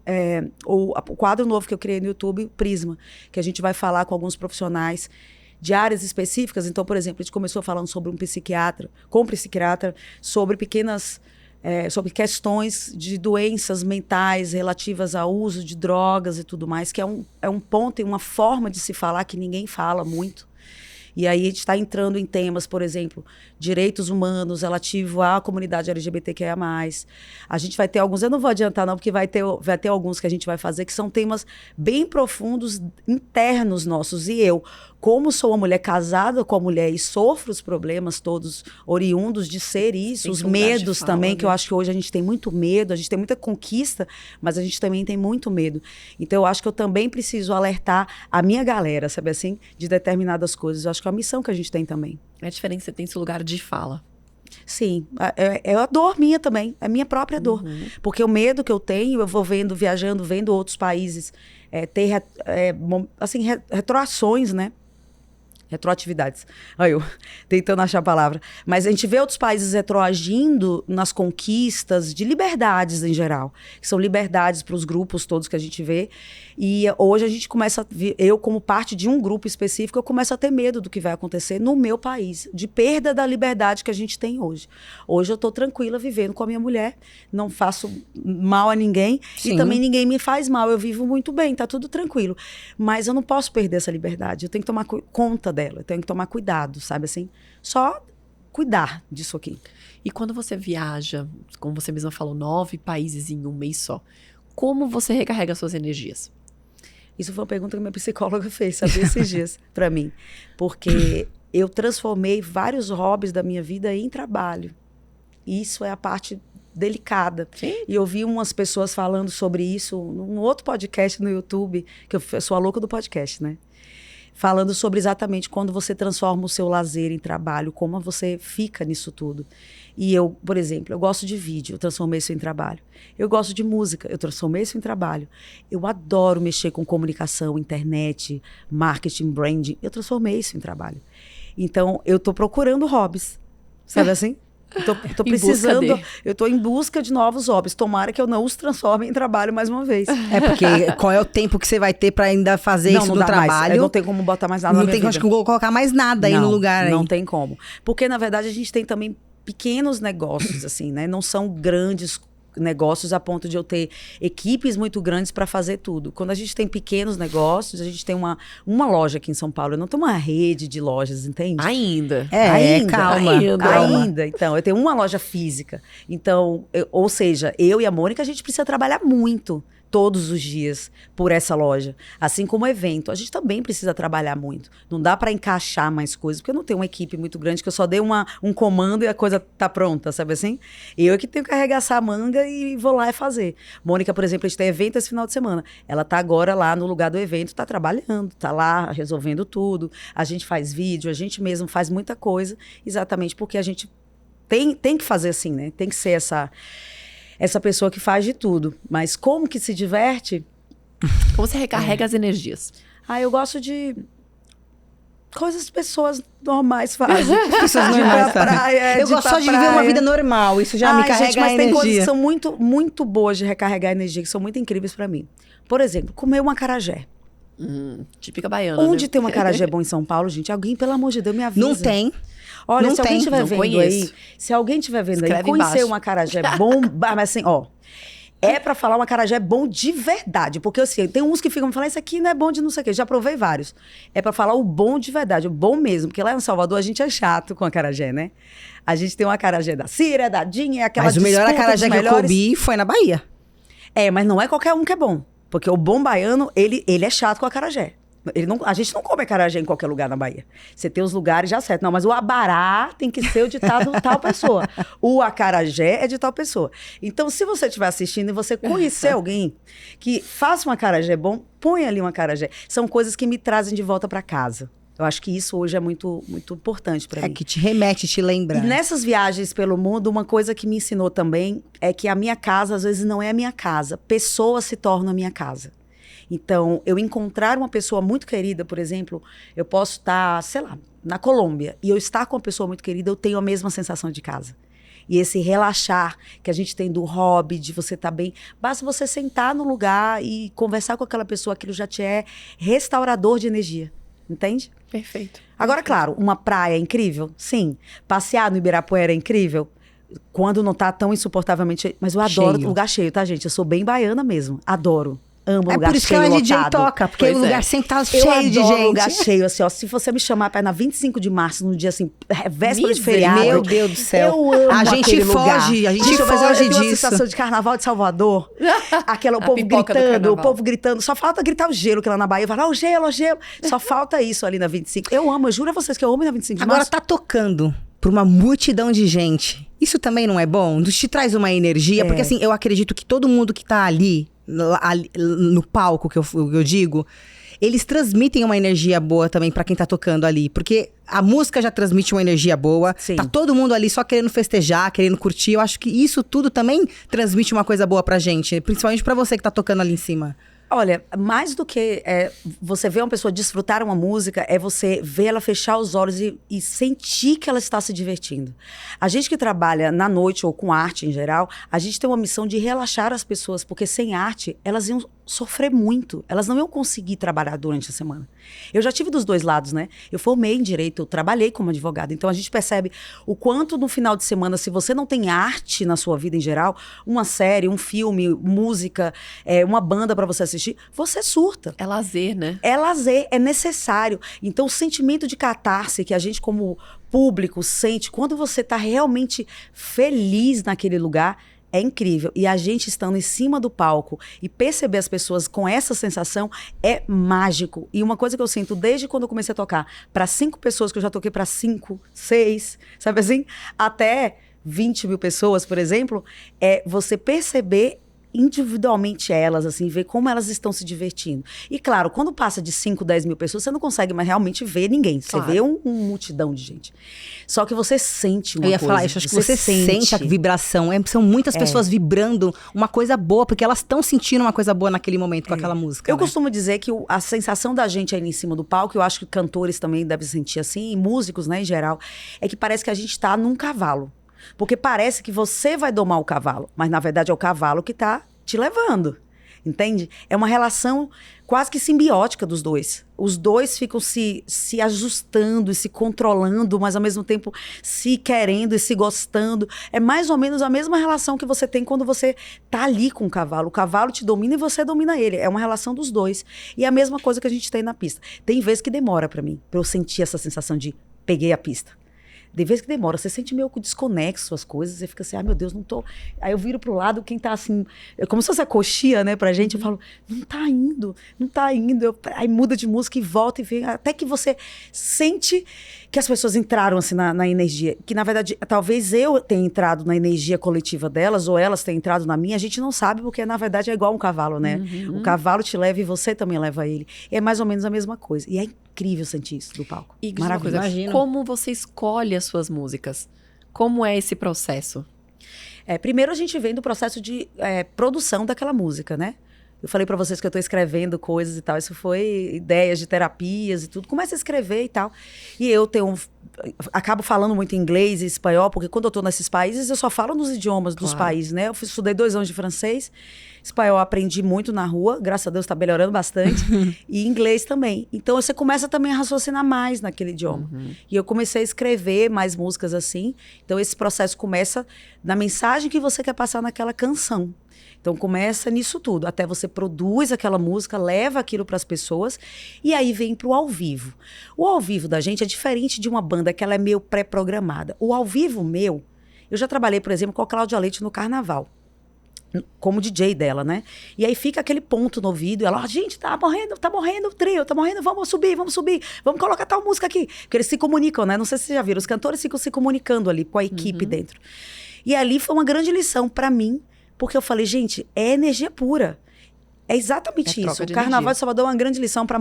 o quadro novo que eu criei no YouTube, Prisma, que a gente vai falar com alguns profissionais de áreas específicas. Então, por exemplo, a gente começou falando sobre com um psiquiatra, sobre sobre questões de doenças mentais relativas ao uso de drogas e tudo mais, que é um ponto e uma forma de se falar que ninguém fala muito. E aí a gente está entrando em temas, por exemplo, direitos humanos relativo à comunidade LGBTQIA+. A gente vai ter alguns, eu não vou adiantar não, porque vai ter alguns que a gente vai fazer, que são temas bem profundos, internos nossos. E eu, como sou uma mulher casada com a mulher e sofro os problemas todos oriundos de ser isso, os medos também, que eu acho que hoje a gente tem muito medo, a gente tem muita conquista, mas a gente também tem muito medo. Então eu acho que eu também preciso alertar a minha galera, sabe assim, de determinadas coisas. Eu acho que é a missão que a gente tem também. É diferente, você tem esse lugar de fala. Sim, é a dor minha também, é a minha própria dor. Porque o medo que eu tenho, eu vou viajando, vendo outros países ter, retroações, né? Retroatividades. Aí eu tentando achar a palavra. Mas a gente vê outros países retroagindo nas conquistas de liberdades em geral, que são liberdades para os grupos todos que a gente vê. E hoje a gente começa, eu como parte de um grupo específico, eu começo a ter medo do que vai acontecer no meu país, de perda da liberdade que a gente tem hoje. Hoje eu estou tranquila vivendo com a minha mulher, não faço mal a ninguém. Sim. E também ninguém me faz mal, eu vivo muito bem, tá tudo tranquilo. Mas eu não posso perder essa liberdade, eu tenho que tomar conta dela, eu tenho que tomar cuidado, sabe assim? Só cuidar disso aqui. E quando você viaja, como você mesma falou, 9 países em um mês só, como você recarrega suas energias? Isso foi uma pergunta que minha psicóloga fez, sabe, esses dias, pra mim. Porque eu transformei vários hobbies da minha vida em trabalho. Isso é a parte delicada. Sim. E eu vi umas pessoas falando sobre isso num outro podcast no YouTube, que eu sou a louca do podcast, né? Falando sobre exatamente quando você transforma o seu lazer em trabalho, como você fica nisso tudo. E eu, por exemplo, eu gosto de vídeo, eu transformei isso em trabalho. Eu gosto de música, eu transformei isso em trabalho. Eu adoro mexer com comunicação, internet, marketing, branding, eu transformei isso em trabalho. Então, eu tô procurando hobbies, sabe assim? Tô precisando, eu tô em busca de novos hobbies. Tomara que eu não os transforme em trabalho mais uma vez. É porque qual é o tempo que você vai ter pra ainda fazer isso no trabalho? Não tem como botar mais nada na minha vida. Não tem como colocar mais nada aí no lugar. Não tem como. Porque, na verdade, a gente tem também pequenos negócios, assim, né? Não são grandes negócios a ponto de eu ter equipes muito grandes para fazer tudo. Quando a gente tem pequenos negócios, a gente tem uma loja aqui em São Paulo. Eu não tenho uma rede de lojas, entende? Ainda. Calma. Então, eu tenho uma loja física. Então, ou seja, eu e a Mônica, a gente precisa trabalhar muito todos os dias por essa loja. Assim como o evento, a gente também precisa trabalhar muito. Não dá para encaixar mais coisas, porque eu não tenho uma equipe muito grande que eu só dei um comando e a coisa tá pronta, sabe assim? Eu é que tenho que arregaçar a manga e vou lá e fazer. Mônica, por exemplo, a gente tem evento esse final de semana. Ela tá agora lá no lugar do evento, tá trabalhando, tá lá resolvendo tudo. A gente faz vídeo, a gente mesmo faz muita coisa, exatamente porque a gente tem que fazer assim, né? Tem que ser essa pessoa que faz de tudo. Mas como que se diverte? Como você recarrega as energias? Eu gosto de coisas que pessoas normais fazem. Pessoas normais praia, eu gosto só de viver uma vida normal. Isso já me carrega gente, mas a energia. Tem coisas que são muito, muito boas de recarregar a energia, que são muito incríveis pra mim. Por exemplo, comer um acarajé. Típica baiana, Onde tem um acarajé bom em São Paulo, gente? Alguém, pelo amor de Deus, me avisa. Não tem. Olha, se alguém estiver vendo aí, se alguém estiver vendo aí, conhecer um acarajé bom, mas assim, é pra falar um acarajé bom de verdade. Porque assim, tem uns que ficam me falando, isso aqui não é bom de não sei o quê. Já provei vários. É pra falar o bom de verdade, o bom mesmo. Porque lá em Salvador a gente é chato com acarajé, né? A gente tem um acarajé da Cira, da Dinha, aquela Mas o melhor acarajé que eu comi foi na Bahia. Mas não é qualquer um que é bom. Porque o bom baiano, ele é chato com acarajé. A gente não come acarajé em qualquer lugar na Bahia. Você tem os lugares já certo. Não, mas o abará tem que ser o de tal pessoa. O acarajé é de tal pessoa. Então, se você estiver assistindo e você conhecer alguém que faça um acarajé bom, põe ali um acarajé. São coisas que me trazem de volta para casa. Eu acho que isso hoje é muito, muito importante para mim. É que te remete, te lembra. E nessas viagens pelo mundo, uma coisa que me ensinou também é que a minha casa, às vezes, não é a minha casa. Pessoas se tornam a minha casa. Então, eu encontrar uma pessoa muito querida, por exemplo, eu posso estar, sei lá, na Colômbia, e eu estar com uma pessoa muito querida, eu tenho a mesma sensação de casa. E esse relaxar que a gente tem do hobby, de você estar bem, basta você sentar no lugar e conversar com aquela pessoa, aquilo já te é restaurador de energia, entende? Perfeito. Agora, claro, uma praia é incrível, sim. Passear no Ibirapuera é incrível, quando não tá tão insuportavelmente... Mas eu adoro lugar cheio, tá, gente? Eu sou bem baiana mesmo, adoro. Amo lugar cheio, por isso que ela é DJ lotado. toca, porque o lugar sempre tá Eu cheio de adoro gente. lugar cheio, assim, ó. Se você me chamar para ir na 25 de março, num dia assim, véspera de feriado. Meu Deus do céu. Eu amo A gente aquele foge, lugar. a gente Gente, mas foge eu tenho uma disso. sensação de carnaval de Salvador. O povo pipoca do gritando, carnaval. o povo gritando. Só falta gritar o gelo, que lá na Bahia fala, o gelo, o gelo. Só falta isso ali na 25. Eu amo, eu juro a vocês que eu amo na 25 de Agora março. tá tocando pra uma multidão de gente. Isso também não é bom? Te traz uma energia? Porque assim, eu acredito que todo mundo que tá ali no palco, que eu digo, eles transmitem uma energia boa também pra quem tá tocando ali. Porque a música já transmite uma energia boa. Sim. Tá todo mundo ali só querendo festejar, querendo curtir. Eu acho que isso tudo também transmite uma coisa boa pra gente. Principalmente pra você que tá tocando ali em cima. Olha, mais do que você ver uma pessoa desfrutar uma música, é você ver ela fechar os olhos e sentir que ela está se divertindo. A gente que trabalha na noite ou com arte em geral, a gente tem uma missão de relaxar as pessoas, porque sem arte, elas iam sofrer muito. Elas não iam conseguir trabalhar durante a semana. Eu já tive dos dois lados, né? Eu formei em direito, eu trabalhei como advogada. Então a gente percebe o quanto no final de semana, se você não tem arte na sua vida em geral, uma série, um filme, música, uma banda para você assistir, você surta. É lazer, né? É lazer, é necessário. Então o sentimento de catarse que a gente como público sente quando você tá realmente feliz naquele lugar, é incrível. E a gente estando em cima do palco e perceber as pessoas com essa sensação é mágico. E uma coisa que eu sinto desde quando eu comecei a tocar para 5 pessoas, que eu já toquei para 5, 6, sabe assim? Até 20 mil pessoas, por exemplo, é você perceber individualmente elas, assim, ver como elas estão se divertindo. E claro, quando passa de 5, 10 mil pessoas, você não consegue mais realmente ver ninguém. Você Claro. vê uma multidão de gente. Só que você sente uma Eu ia coisa. falar isso, acho que você sente a vibração. São muitas pessoas vibrando uma coisa boa, porque elas estão sentindo uma coisa boa naquele momento com aquela música. Eu né? costumo dizer que a sensação da gente ali em cima do palco, eu acho que cantores também devem sentir assim, e músicos, né, em geral, é que parece que a gente tá num cavalo. Porque parece que você vai domar o cavalo, mas na verdade é o cavalo que tá te levando, entende? É uma relação quase que simbiótica dos dois. Os dois ficam se ajustando e se controlando, mas ao mesmo tempo se querendo e se gostando. É mais ou menos a mesma relação que você tem quando você tá ali com o cavalo. O cavalo te domina e você domina ele. É uma relação dos dois. E é a mesma coisa que a gente tem na pista. Tem vezes que demora pra mim, pra eu sentir essa sensação de peguei a pista. De vez que demora, você sente meio desconexo as coisas, você fica assim, ai meu Deus, não tô... Aí eu viro pro lado, quem tá assim, como se fosse a coxia, né, pra gente, eu falo, não tá indo. Aí muda de música e volta e vem, até que você sente que as pessoas entraram assim na energia, que na verdade, talvez eu tenha entrado na energia coletiva delas, ou elas tenham entrado na minha, a gente não sabe, porque na verdade é igual um cavalo, né? O cavalo te leva e você também leva ele. É mais ou menos a mesma coisa. E é incrível sentir isso do palco. E diz uma coisa, Imagino. como você escolhe as suas músicas? Como é esse processo? Primeiro a gente vem do processo de produção daquela música, né? Eu falei pra vocês que eu tô escrevendo coisas e tal. Isso foi ideias de terapias e tudo. Começa a escrever e tal. E eu acabo falando muito inglês e espanhol, porque quando eu tô nesses países, eu só falo nos idiomas dos países, né? Eu estudei 2 anos de francês. Espanhol eu aprendi muito na rua. Graças a Deus tá melhorando bastante. E inglês também. Então você começa também a raciocinar mais naquele idioma. E eu comecei a escrever mais músicas assim. Então esse processo começa na mensagem que você quer passar naquela canção. Então começa nisso tudo, até você produz aquela música, leva aquilo para as pessoas e aí vem pro ao vivo. O ao vivo da gente é diferente de uma banda que ela é meio pré-programada. O ao vivo meu, eu já trabalhei, por exemplo, com a Cláudia Leite no Carnaval. como DJ dela, né? E aí fica aquele ponto no ouvido, e ela, gente, tá morrendo o trio, tá morrendo, vamos subir, vamos colocar tal música aqui. Porque eles se comunicam, né? Não sei se vocês já viram, os cantores ficam se comunicando ali com a equipe dentro. E ali foi uma grande lição pra mim, porque eu falei, gente, é energia pura. É exatamente isso. O Carnaval de Salvador é uma grande lição para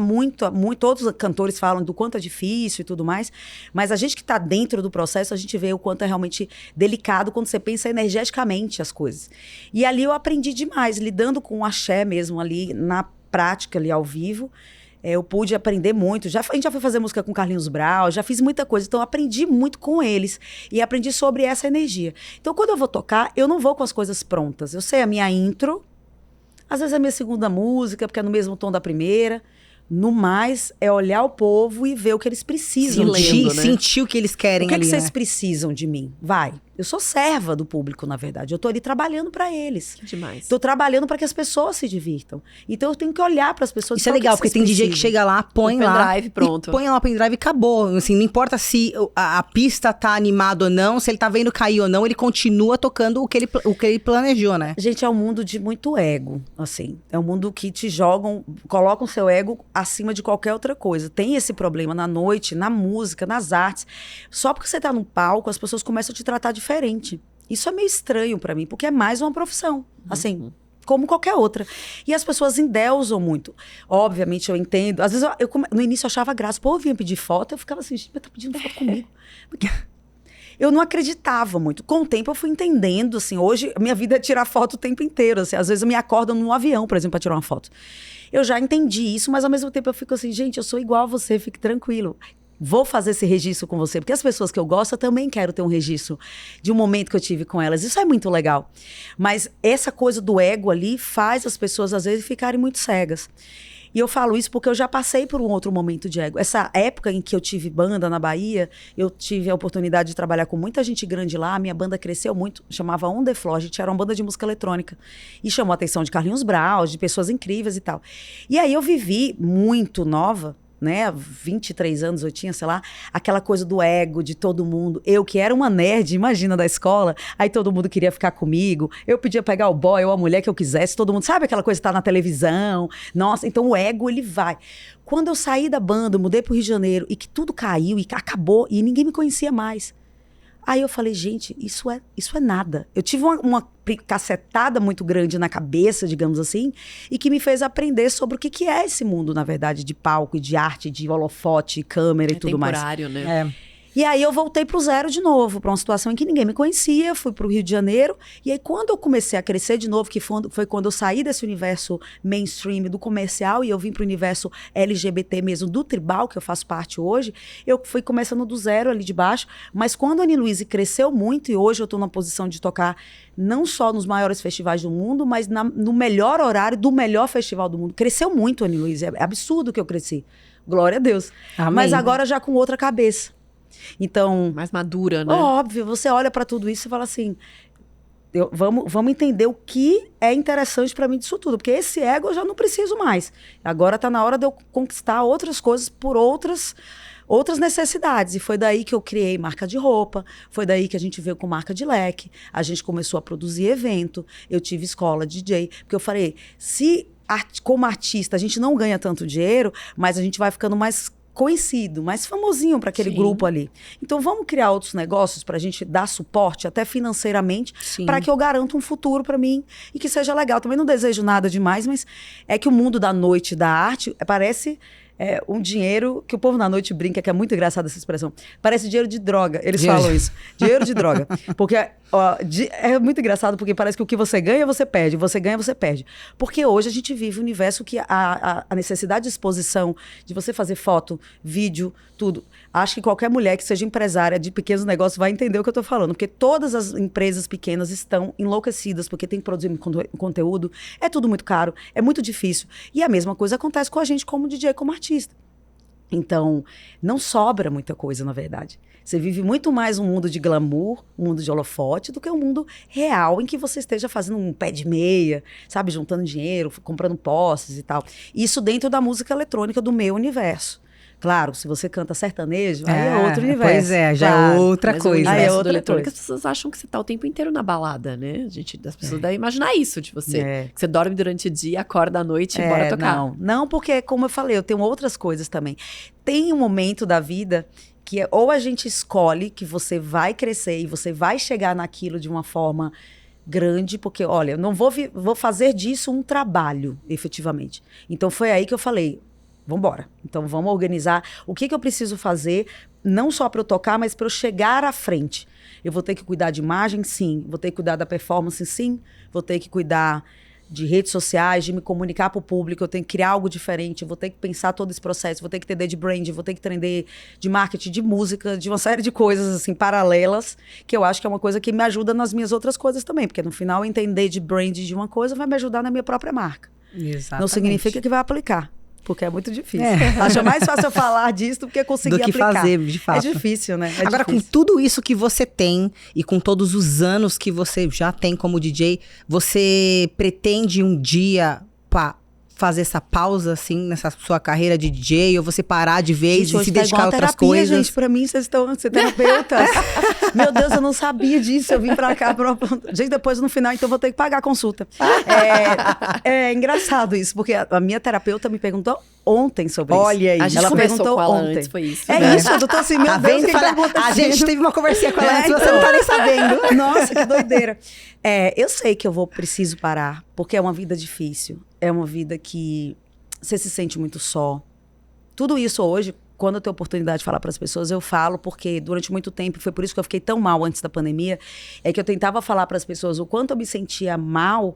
todos os cantores falam do quanto é difícil e tudo mais, mas a gente que está dentro do processo, a gente vê o quanto é realmente delicado quando você pensa energeticamente as coisas. E ali eu aprendi demais, lidando com o axé mesmo ali, na prática ali ao vivo. Eu pude aprender muito. A gente já foi fazer música com Carlinhos Brau, já fiz muita coisa. Então, eu aprendi muito com eles. E aprendi sobre essa energia. Então, quando eu vou tocar, eu não vou com as coisas prontas. Eu sei a minha intro, às vezes é a minha segunda música, porque é no mesmo tom da primeira. No mais, é olhar o povo e ver o que eles precisam. Sentir o que eles querem ali, O que vocês precisam de mim? Vai. Eu sou serva do público, na verdade. Eu tô ali trabalhando para eles. Que demais. Tô trabalhando para que as pessoas se divirtam. Então eu tenho que olhar para as pessoas. Isso é legal, porque tem DJ que chega lá, põe lá. Pendrive, pronto. Põe lá o pendrive e acabou. Assim, não importa se a pista tá animada ou não, se ele tá vendo cair ou não, ele continua tocando o que ele planejou, né? Gente, é um mundo de muito ego, assim. É um mundo que te colocam seu ego acima de qualquer outra coisa. Tem esse problema na noite, na música, nas artes. Só porque você tá num palco, as pessoas começam a te tratar diferente. Isso é meio estranho pra mim, porque é mais uma profissão. Assim, como qualquer outra. E as pessoas endeusam muito. Obviamente, eu entendo. Às vezes, no início, eu achava graça. Pô, eu vinha pedir foto, eu ficava assim, gente, tá pedindo foto comigo. Porque eu não acreditava muito. Com o tempo, eu fui entendendo, assim. Hoje, a minha vida é tirar foto o tempo inteiro. Assim. Às vezes, eu me acordo num avião, por exemplo, pra tirar uma foto. Eu já entendi isso, mas ao mesmo tempo, eu fico assim, gente, eu sou igual a você, fique tranquilo. Vou fazer esse registro com você, porque as pessoas que eu gosto, eu também quero ter um registro de um momento que eu tive com elas. Isso é muito legal. Mas essa coisa do ego ali faz as pessoas, às vezes, ficarem muito cegas. E eu falo isso porque eu já passei por um outro momento de ego. Essa época em que eu tive banda na Bahia, eu tive a oportunidade de trabalhar com muita gente grande lá, a minha banda cresceu muito, chamava On The Floor, a gente era uma banda de música eletrônica. E chamou a atenção de Carlinhos Brau, de pessoas incríveis e tal. E aí eu vivi muito nova, né, 23 anos eu tinha, sei lá, aquela coisa do ego de todo mundo. Eu que era uma nerd, imagina, da escola, aí todo mundo queria ficar comigo, eu podia pegar o boy ou a mulher que eu quisesse, todo mundo, sabe aquela coisa que tá na televisão? Nossa, então o ego, ele vai. Quando eu saí da banda, mudei pro Rio de Janeiro e que tudo caiu e acabou e ninguém me conhecia mais. Aí eu falei, gente, isso é nada. Eu tive uma cacetada muito grande na cabeça, digamos assim, e que me fez aprender sobre o que é esse mundo, na verdade, de palco, de arte, de holofote, câmera e tudo mais. É temporário, né? E aí eu voltei pro zero de novo, para uma situação em que ninguém me conhecia, fui pro Rio de Janeiro, e aí quando eu comecei a crescer de novo, que foi quando eu saí desse universo mainstream do comercial e eu vim pro universo LGBT mesmo, do tribal, que eu faço parte hoje, eu fui começando do zero ali de baixo, mas quando a Annie Louise cresceu muito, e hoje eu tô na posição de tocar não só nos maiores festivais do mundo, mas no melhor horário do melhor festival do mundo. Cresceu muito a Annie Louise, é absurdo que eu cresci. Glória a Deus. Amém. Mas agora já com outra cabeça. Então, mais madura, né? Óbvio, você olha para tudo isso e fala assim, vamos entender o que é interessante para mim disso tudo, porque esse ego eu já não preciso mais. Agora tá na hora de eu conquistar outras coisas por outras necessidades. E foi daí que eu criei marca de roupa, foi daí que a gente veio com marca de leque, a gente começou a produzir evento, eu tive escola de DJ, porque eu falei, se como artista a gente não ganha tanto dinheiro, mas a gente vai ficando mais conhecido, mais famosinho para aquele grupo ali. Então vamos criar outros negócios para a gente dar suporte, até financeiramente, para que eu garanta um futuro para mim e que seja legal. Também não desejo nada demais, mas é que o mundo da noite, da arte, parece um dinheiro que o povo na noite brinca, que é muito engraçada essa expressão. Parece dinheiro de droga. Eles falam isso. Dinheiro de droga. Porque é muito engraçado, porque parece que o que você ganha, você perde. Você ganha, você perde. Porque hoje a gente vive um universo que a necessidade de exposição, de você fazer foto, vídeo, tudo. Acho que qualquer mulher que seja empresária de pequenos negócios vai entender o que eu tô falando. Porque todas as empresas pequenas estão enlouquecidas, porque tem que produzir conteúdo. É tudo muito caro, é muito difícil. E a mesma coisa acontece com a gente como DJ, como artista. Então, não sobra muita coisa, na verdade. Você vive muito mais um mundo de glamour, um mundo de holofote, do que um mundo real em que você esteja fazendo um pé de meia, sabe? Juntando dinheiro, comprando posses e tal. Isso dentro da música eletrônica do meu universo. Claro, se você canta sertanejo, aí é outro universo. Pois é, já claro. é outra Mas coisa. o Aí é universo do outra eletrônico, coisa. as pessoas acham que você tá o tempo inteiro na balada, né? As pessoas devem imaginar isso de você. É. Que você dorme durante o dia, acorda à noite e bora tocar. Não, porque, como eu falei, eu tenho outras coisas também. Tem um momento da vida que ou a gente escolhe que você vai crescer e você vai chegar naquilo de uma forma grande, porque, olha, eu não vou fazer disso um trabalho, efetivamente. Então, foi aí que eu falei, vambora. Então, vamos organizar o que eu preciso fazer, não só para eu tocar, mas para eu chegar à frente. Eu vou ter que cuidar de imagem, sim. Vou ter que cuidar da performance, sim. Vou ter que cuidar de redes sociais, de me comunicar para o público, eu tenho que criar algo diferente, eu vou ter que pensar todo esse processo, vou ter que entender de brand, vou ter que entender de marketing, de música, de uma série de coisas assim paralelas, que eu acho que é uma coisa que me ajuda nas minhas outras coisas também, porque no final entender de brand de uma coisa vai me ajudar na minha própria marca. Exatamente. Não significa que vai aplicar, porque é muito difícil. Acho mais fácil eu falar disso do que conseguir do que aplicar. fazer, de fato. É difícil, né? Agora, difícil. com tudo isso que você tem e com todos os anos que você já tem como DJ, você pretende um dia fazer essa pausa, assim, nessa sua carreira de DJ, ou você parar de vez Gente, e se tá dedicar a igual outras terapia, coisas? Gente, pra mim, vocês estão terapeutas. Meu Deus, eu não sabia disso. Eu vim pra cá. Gente, depois no final, então vou ter que pagar a consulta. É engraçado isso, porque a minha terapeuta me perguntou ontem sobre isso. Olha aí. A gente ela conversou perguntou com ela ontem. antes, foi isso. É isso, eu tô assim, meu Tá Deus, vendo? o que tá Fala, acontecendo? a gente teve uma conversinha com ela antes, então. você não tá nem sabendo. Nossa, que doideira. Eu sei que eu preciso parar, porque é uma vida difícil. É uma vida que você se sente muito só. Tudo isso hoje, quando eu tenho oportunidade de falar para as pessoas, eu falo, porque durante muito tempo, foi por isso que eu fiquei tão mal antes da pandemia, é que eu tentava falar para as pessoas o quanto eu me sentia mal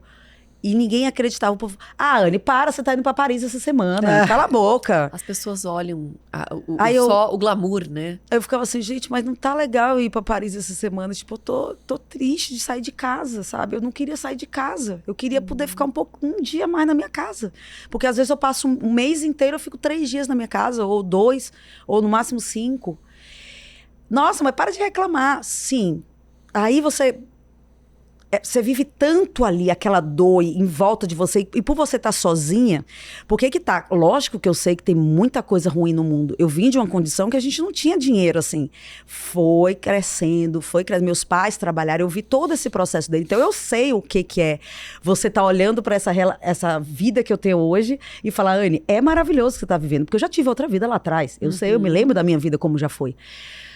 e ninguém acreditava. O povo, Anne, para, você tá indo para Paris essa semana, cala a boca. As pessoas olham Aí o glamour, né? Eu ficava assim, gente, mas não tá legal eu ir pra Paris essa semana. Tipo, eu tô triste de sair de casa, sabe? Eu não queria sair de casa. Eu queria poder ficar um dia mais na minha casa. Porque às vezes eu passo um mês inteiro, eu fico 3 dias na minha casa, ou 2, ou no máximo 5. Nossa, mas para de reclamar. Sim. Aí você vive tanto ali, aquela dor em volta de você, e por você estar sozinha, porque que tá? Lógico que eu sei que tem muita coisa ruim no mundo. Eu vim de uma condição que a gente não tinha dinheiro, assim. Foi crescendo. Meus pais trabalharam, eu vi todo esse processo dele. Então, eu sei o que é você tá olhando para essa vida que eu tenho hoje e falar, Anne, é maravilhoso que você tá vivendo, porque eu já tive outra vida lá atrás. Eu sei, eu me lembro da minha vida como já foi.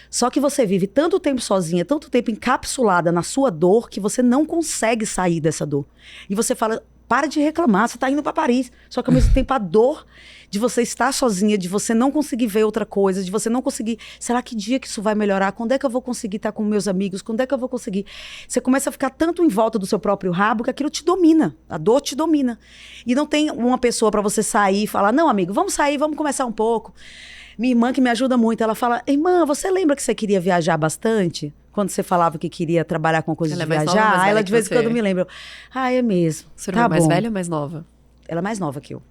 Só que você vive tanto tempo sozinha, tanto tempo encapsulada na sua dor, que você não consegue sair dessa dor. E você fala, para de reclamar, você tá indo para Paris. Só que ao mesmo tempo a dor de você estar sozinha, de você não conseguir ver outra coisa, de você não conseguir, será que dia que isso vai melhorar? Quando é que eu vou conseguir estar com meus amigos? Quando é que eu vou conseguir? Você começa a ficar tanto em volta do seu próprio rabo que aquilo te domina, a dor te domina. E não tem uma pessoa para você sair e falar, não, amigo, vamos sair, vamos conversar um pouco. Minha irmã, que me ajuda muito, ela fala, irmã, você lembra que você queria viajar bastante? Quando você falava que queria trabalhar com coisa Ela de é mais viajar? nova ou mais velha Ela que de vez em você? quando me lembra. É mesmo. Sua Tá irmã é mais bom. velha ou mais nova? Ela é mais nova que eu.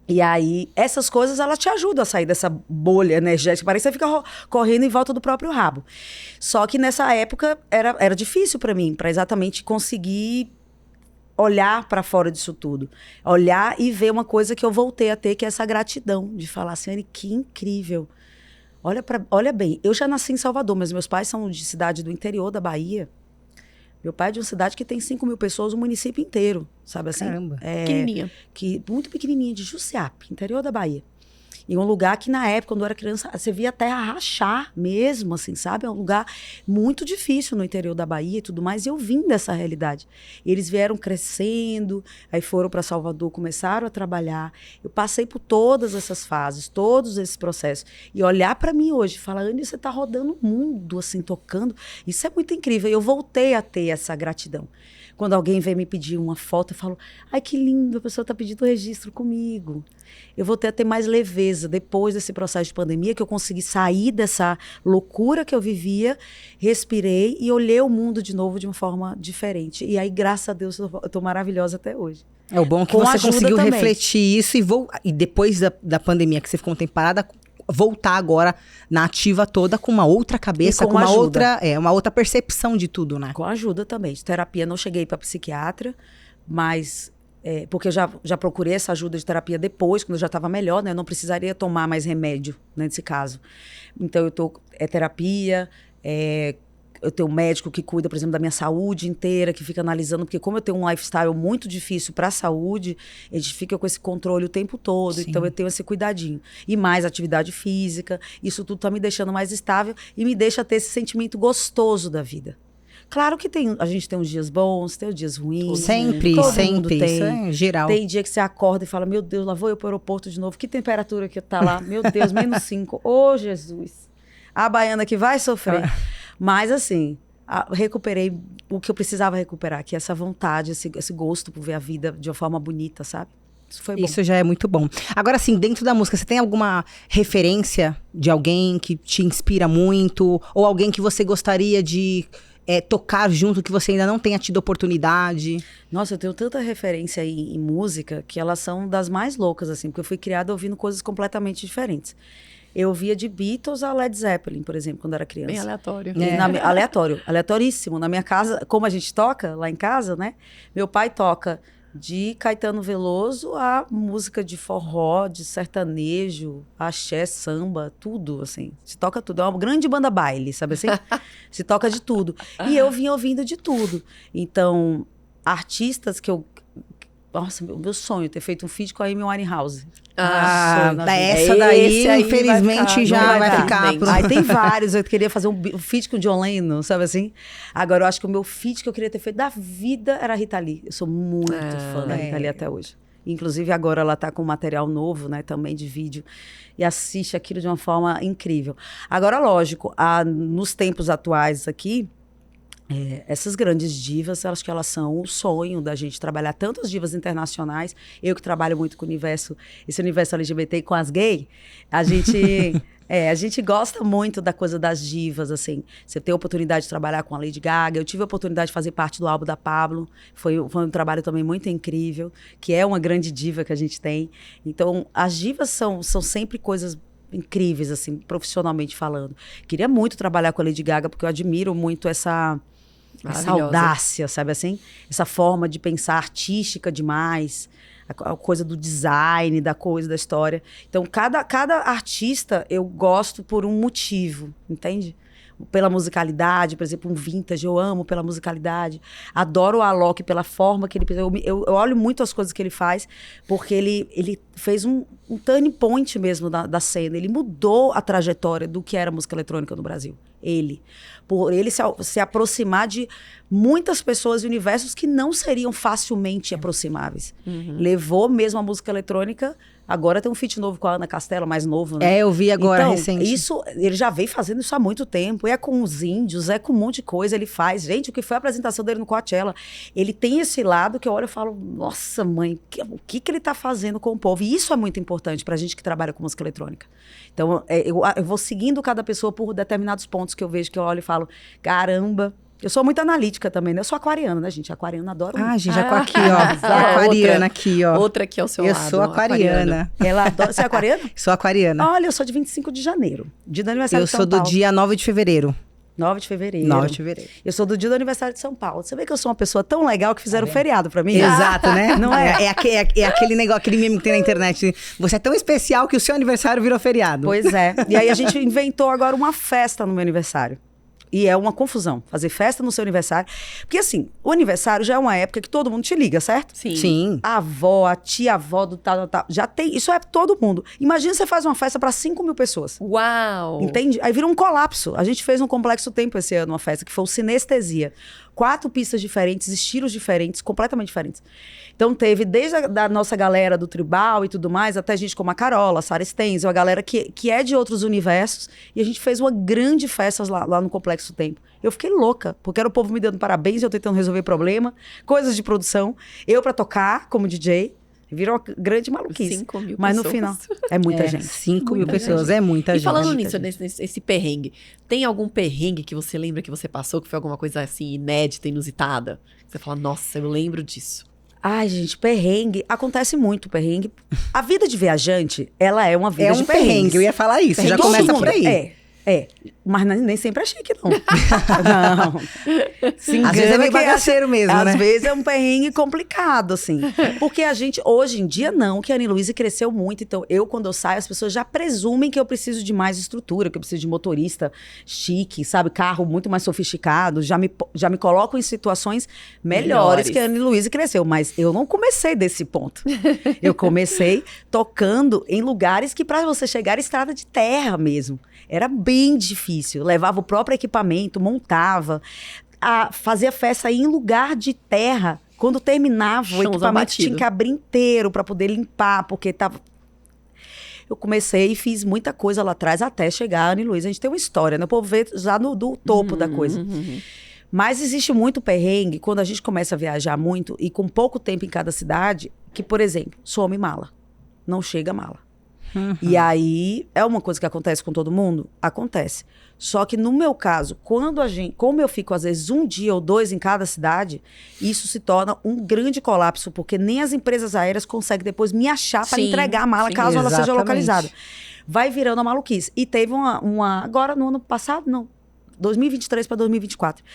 E aí, essas coisas, ela te ajudam a sair dessa bolha energética. Parece que você fica correndo em volta do próprio rabo. Só que nessa época, era difícil pra mim, pra exatamente conseguir olhar para fora disso tudo. Olhar e ver uma coisa que eu voltei a ter, que é essa gratidão. De falar assim, Anne, que incrível. Olha bem, eu já nasci em Salvador, mas meus pais são de cidade do interior da Bahia. Meu pai é de uma cidade que tem 5 mil pessoas, o município inteiro, sabe assim? Caramba. Pequenininha. Muito pequenininha, de Jussiape, interior da Bahia. E um lugar que, na época, quando eu era criança, você via a terra rachar mesmo, assim, sabe? É um lugar muito difícil no interior da Bahia e tudo mais. E eu vim dessa realidade. Eles vieram crescendo, aí foram para Salvador, começaram a trabalhar. Eu passei por todas essas fases, todos esses processos. E olhar para mim hoje e falar, Anne, você tá rodando o mundo, assim, tocando. Isso é muito incrível. E eu voltei a ter essa gratidão. Quando alguém vem me pedir uma foto, eu falo, ai, que lindo, a pessoa tá pedindo registro comigo. Eu voltei a ter mais leveza depois desse processo de pandemia, que eu consegui sair dessa loucura que eu vivia, respirei e olhei o mundo de novo de uma forma diferente. E aí, graças a Deus, eu tô maravilhosa até hoje. É o bom que Com você ajuda conseguiu também. refletir isso e depois da pandemia, que você ficou um tempo parada, voltar agora na ativa toda com uma outra cabeça, E com com uma ajuda. uma outra percepção de tudo, né? Com ajuda também. De terapia, não cheguei para psiquiatra, mas porque eu já procurei essa ajuda de terapia depois, quando eu já estava melhor, né? Eu não precisaria tomar mais remédio, né, nesse caso. Então, terapia, eu tenho um médico que cuida, por exemplo, da minha saúde inteira, que fica analisando, porque como eu tenho um lifestyle muito difícil para a saúde, a gente fica com esse controle o tempo todo, Sim. então eu tenho esse cuidadinho. E mais atividade física, isso tudo tá me deixando mais estável e me deixa ter esse sentimento gostoso da vida. Claro que a gente tem uns dias bons, tem os dias ruins. Sempre, Todo mundo sempre. tem. Isso é geral. Tem dia que você acorda e fala, meu Deus, lá vou eu pro aeroporto de novo. Que temperatura que tá lá? Meu Deus, -5. Ô, Jesus. A baiana que vai sofrer. Mas, assim, recuperei o que eu precisava recuperar, que é essa vontade, esse gosto por ver a vida de uma forma bonita, sabe? Isso foi bom. Isso já é muito bom. Agora, assim, dentro da música, você tem alguma referência de alguém que te inspira muito? Ou alguém que você gostaria de tocar junto, que você ainda não tenha tido oportunidade? Nossa, eu tenho tanta referência em música que elas são das mais loucas, assim, porque eu fui criada ouvindo coisas completamente diferentes. Eu ouvia de Beatles a Led Zeppelin, por exemplo, quando era criança. Bem aleatório. Aleatoríssimo. Na minha casa, como a gente toca lá em casa, né? Meu pai toca de Caetano Veloso a música de forró, de sertanejo, axé, samba, tudo, assim. Se toca tudo. É uma grande banda baile, sabe assim? Se toca de tudo. E eu vinha ouvindo de tudo. Então, artistas que eu... Nossa, meu sonho é ter feito um feat com a Amy Winehouse. Essa daí, infelizmente, já vai ficar. Aí tem vários. Eu queria fazer um feat com o John Lennon, sabe assim? Agora, eu acho que o meu feat que eu queria ter feito da vida era a Rita Lee. Eu sou muito fã da Rita Lee até hoje. Inclusive, agora ela tá com material novo, né? Também de vídeo. E assiste aquilo de uma forma incrível. Agora, lógico, nos tempos atuais aqui, essas grandes divas, acho que elas são o sonho da gente trabalhar, tanto as divas internacionais, eu que trabalho muito com esse universo LGBT com as gays, a gente gosta muito da coisa das divas, assim. Você tem a oportunidade de trabalhar com a Lady Gaga, eu tive a oportunidade de fazer parte do álbum da Pablo, foi um trabalho também muito incrível, que é uma grande diva que a gente tem. Então, as divas são sempre coisas incríveis, assim, profissionalmente falando. Queria muito trabalhar com a Lady Gaga, porque eu admiro muito essa audácia, sabe assim? Essa forma de pensar artística demais, a coisa do design, da coisa, da história. Então, cada artista eu gosto por um motivo, entende? Pela musicalidade, por exemplo, um vintage, eu amo pela musicalidade. Adoro o Alok pela forma que ele... Eu olho muito as coisas que ele faz, porque ele fez um turning point mesmo da cena. Ele mudou a trajetória do que era música eletrônica no Brasil. Por ele se aproximar de muitas pessoas e universos que não seriam facilmente aproximáveis. Levou mesmo a música eletrônica. Agora tem um feat novo com a Ana Castela, mais novo, né? Eu vi agora, então, recente. Ele já vem fazendo isso há muito tempo. É com os índios, é com um monte de coisa. Ele faz. Gente, o que foi a apresentação dele no Coachella? Ele tem esse lado que eu olho e falo, nossa, mãe, o que ele tá fazendo com o povo? E isso é muito importante pra gente que trabalha com música eletrônica. Então, eu vou seguindo cada pessoa por determinados pontos que eu vejo, que eu olho e falo, caramba... Eu sou muito analítica também, né? Eu sou aquariana, né, gente? Aquariana adoro muito. Gente, aqui, ó. Aquariana aqui, ó. Outra aqui ao seu lado. Eu sou aquariana. Ela adora... Você é aquariana? Sou aquariana. Olha, eu sou de 25 de janeiro. Dia do aniversário de São Paulo. Eu sou do dia 9 de fevereiro. 9 de fevereiro. 9 de fevereiro. Eu sou do dia do aniversário de São Paulo. Você vê que eu sou uma pessoa tão legal que fizeram feriado pra mim? Exato, né? Não é? É aquele negócio, aquele meme que tem na internet. Você é tão especial que o seu aniversário virou feriado. Pois é. E aí a gente inventou agora uma festa no meu aniversário. E é uma confusão, fazer festa no seu aniversário. Porque assim, o aniversário já é uma época que todo mundo te liga, certo? Sim. A avó, a tia-avó do tal. Já tem, isso é todo mundo. Imagina você faz uma festa para 5.000 pessoas. Uau! Entende? Aí vira um colapso. A gente fez um Complexo Tempo esse ano, uma festa, que foi o Sinestesia. 4 pistas diferentes, estilos diferentes, completamente diferentes. Então teve desde a nossa galera do tribal e tudo mais, até gente como a Carola, a Sarah Stenzel, a galera que é de outros universos. E a gente fez uma grande festa lá no Complexo Tempo. Eu fiquei louca, porque era o povo me dando parabéns, eu tentando resolver problema, coisas de produção. Eu pra tocar como DJ. Virou uma grande maluquice. 5.000 Mas no pessoas. final, é muita gente. 5.000 pessoas, é muita gente. E falando muita nisso, nesse perrengue, tem algum perrengue que você lembra que você passou, que foi alguma coisa assim, inédita, inusitada? Você fala, nossa, eu lembro disso. Ai, gente, perrengue. Acontece muito perrengue. A vida de viajante, ela é uma vida de perrengue. Eu ia falar isso, já começa por aí. Mas nem sempre é chique, não. Não. Se engana, Às vezes é meio que bagaceiro mesmo, né? Às vezes é um perrengue complicado, assim. Porque a gente, hoje em dia, não, que a Ana Luísa cresceu muito. Então, quando eu saio, as pessoas já presumem que eu preciso de mais estrutura, que eu preciso de motorista chique, sabe? Carro muito mais sofisticado. Já me colocam em situações melhores que a Ana Luísa cresceu. Mas eu não comecei desse ponto. Eu comecei tocando em lugares que, para você chegar, era estrada de terra mesmo. Era bem difícil. Levava o próprio equipamento, montava, fazia festa em lugar de terra. Quando terminava, o equipamento tinha que abrir inteiro para poder limpar, porque tava... Eu comecei e fiz muita coisa lá atrás até chegar a Ana Luísa. A gente tem uma história, né? O povo vê já do topo da coisa. Mas existe muito perrengue quando a gente começa a viajar muito e com pouco tempo em cada cidade, que, por exemplo, some mala. Não chega mala. E aí, é uma coisa que acontece com todo mundo? Acontece. Só que no meu caso, como eu fico às vezes 1 dia ou 2 em cada cidade, isso se torna um grande colapso, porque nem as empresas aéreas conseguem depois me achar para entregar a mala, caso ela seja localizada. Vai virando a maluquice. E teve agora no ano passado, não, 2023 para 2024.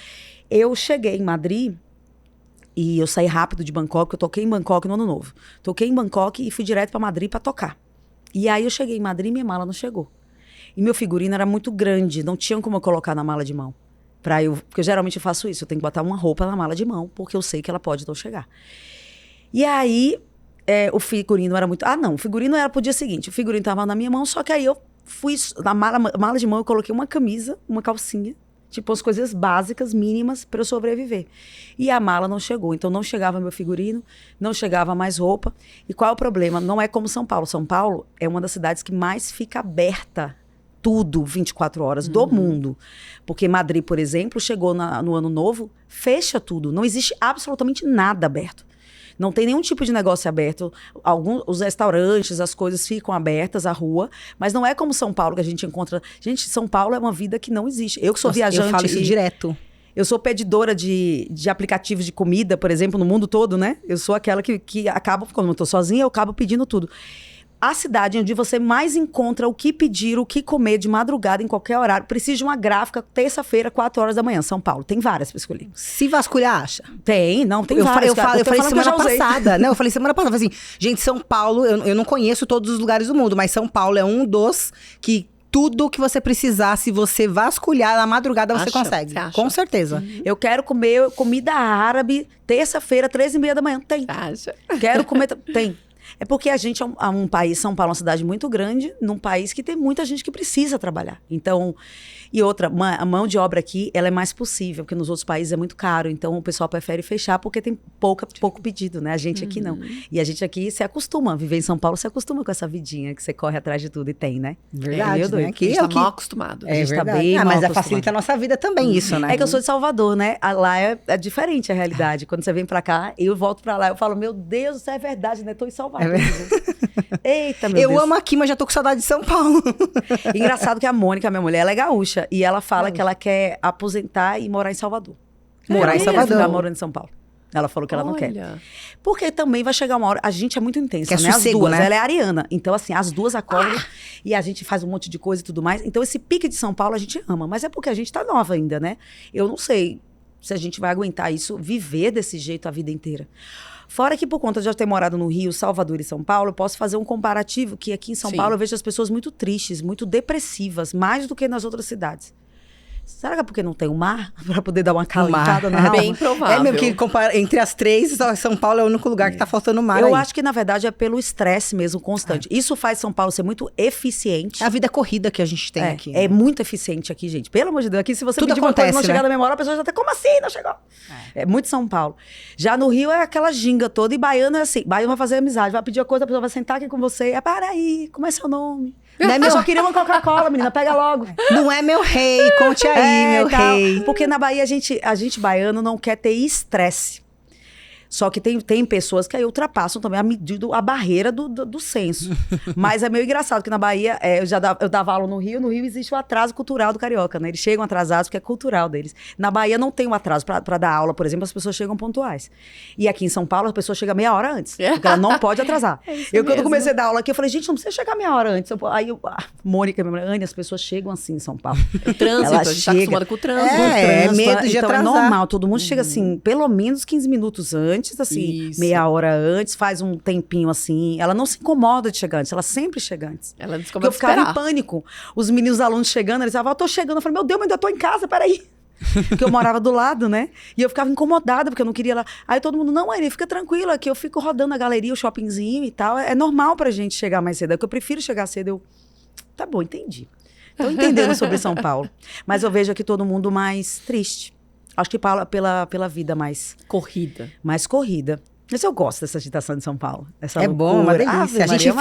Eu cheguei em Madrid e eu saí rápido de Bangkok, eu toquei em Bangkok no Ano Novo. Toquei em Bangkok e fui direto para Madrid para tocar. E aí eu cheguei em Madrid e minha mala não chegou. E meu figurino era muito grande, não tinha como eu colocar na mala de mão. Porque geralmente eu faço isso, eu tenho que botar uma roupa na mala de mão, porque eu sei que ela pode não chegar. E aí o figurino era muito... o figurino era pro dia seguinte. O figurino tava na minha mão, só que aí eu fui... Na mala de mão eu coloquei uma camisa, uma calcinha, tipo as coisas básicas, mínimas, para eu sobreviver. E a mala não chegou. Então não chegava meu figurino, não chegava mais roupa. E qual é o problema? Não é como São Paulo. São Paulo é uma das cidades que mais fica aberta tudo 24 horas do mundo. Porque Madrid, por exemplo, chegou no Ano Novo, fecha tudo. Não existe absolutamente nada aberto. Não tem nenhum tipo de negócio aberto. Os restaurantes, as coisas ficam abertas, a rua. Mas não é como São Paulo, que a gente encontra... Gente, São Paulo é uma vida que não existe. Eu que sou viajante... Eu falo isso direto. Eu sou pedidora de aplicativos de comida, por exemplo, no mundo todo, né? Eu sou aquela que acaba... Quando eu tô sozinha, eu acabo pedindo tudo. A cidade onde você mais encontra o que pedir, o que comer de madrugada, em qualquer horário, precisa de uma gráfica, terça-feira, 4 horas da manhã, São Paulo. Tem várias pra escolher. Se vasculhar, acha? Tem várias. Eu falei semana passada. Não, eu falei semana passada. Falei assim, gente, São Paulo, eu não conheço todos os lugares do mundo, mas São Paulo é um dos que... Tudo que você precisar, se você vasculhar na madrugada, você consegue. Com certeza. Eu quero comer comida árabe, terça-feira, 3h30 da manhã. Tem. Acha? Quero comer... Tem. É porque a gente é um país, São Paulo é uma cidade muito grande, num país que tem muita gente que precisa trabalhar. Então, e outra, a mão de obra aqui, ela é mais possível, porque nos outros países é muito caro. Então, o pessoal prefere fechar porque tem pouco pedido, né? A gente aqui não. E a gente aqui se acostuma, viver em São Paulo se acostuma com essa vidinha que você corre atrás de tudo e tem, né? Verdade, né? Aqui, a gente tá mal acostumado. A gente tá bem mal acostumado. Facilita a nossa vida também isso, né? É que eu sou de Salvador, né? Lá é diferente a realidade. Quando você vem pra cá, eu volto pra lá, eu falo, meu Deus, isso é verdade, né? Tô em Salvador. Eita, meu Deus. Eu amo aqui, mas já tô com saudade de São Paulo. Engraçado que a Mônica, minha mulher, ela é gaúcha. E ela fala que ela quer aposentar e morar em Salvador. Morar em Salvador. Ficar morando em São Paulo. Ela falou que ela não quer. Porque também vai chegar uma hora... A gente é muito intensa, né? Sossego, as duas. né? Ela é ariana. Então, assim, as duas acordam e a gente faz um monte de coisa e tudo mais. Então, esse pique de São Paulo a gente ama. Mas é porque a gente tá nova ainda, né? Eu não sei se a gente vai aguentar isso, viver desse jeito a vida inteira. Fora que por conta de eu ter morado no Rio, Salvador e São Paulo, eu posso fazer um comparativo que aqui em São Paulo eu vejo as pessoas muito tristes, muito depressivas, mais do que nas outras cidades. Será que é porque não tem o mar pra poder dar uma acalentada na alma? Bem provável. É mesmo que entre as três, São Paulo é o único lugar que tá faltando mar. Eu acho que, na verdade, é pelo estresse mesmo constante. Isso faz São Paulo ser muito eficiente. É a vida corrida que a gente tem aqui. É muito eficiente aqui, gente. Pelo amor de Deus. Aqui, se você tudo pedir uma coisa acontece, não chegar na memória, a pessoa já tá, como assim? Não chegou. É muito São Paulo. Já no Rio é aquela ginga toda. E baiano é assim. Baiano vai fazer amizade. Vai pedir a coisa, a pessoa vai sentar aqui com você. Para aí, como é seu nome? Não Eu só queria uma Coca-Cola, menina. Pega logo. Não é meu rei, conte aí, meu rei. Porque na Bahia, a gente baiano não quer ter estresse. Só que tem pessoas que aí ultrapassam também a barreira do senso. Mas é meio engraçado que na Bahia, eu dava aula no Rio existe o atraso cultural do carioca, né? Eles chegam atrasados porque é cultural deles. Na Bahia não tem um atraso. Para dar aula, por exemplo, as pessoas chegam pontuais. E aqui em São Paulo, a pessoa chega meia hora antes. Porque ela não pode atrasar. Quando comecei a dar aula aqui, eu falei, gente, não precisa chegar meia hora antes. Aí Mônica, Anne, as pessoas chegam assim em São Paulo. O trânsito, a gente tá acostumada com o trânsito. É medo de então atrasar. É normal, todo mundo chega assim, pelo menos 15 minutos antes, assim, meia hora antes, faz um tempinho assim. Ela não se incomoda de chegar antes, ela sempre chega antes. Ela não se Porque eu ficava em pânico. Os meninos alunos chegando, eles falavam, eu tô chegando. Eu falei, meu Deus, mas ainda tô em casa, peraí. Porque eu morava do lado, né? E eu ficava incomodada, porque eu não queria lá. Aí todo mundo, não, Aline, fica tranquila, que eu fico rodando a galeria, o shoppingzinho e tal. É normal pra gente chegar mais cedo. É que eu prefiro chegar cedo. Tá bom, entendi. Tô entendendo sobre São Paulo. Mas eu vejo aqui todo mundo mais triste. Acho que pela vida mais corrida. Mais corrida. Mas eu gosto dessa agitação de São Paulo. Essa é loucura. bom, uma delícia. A gente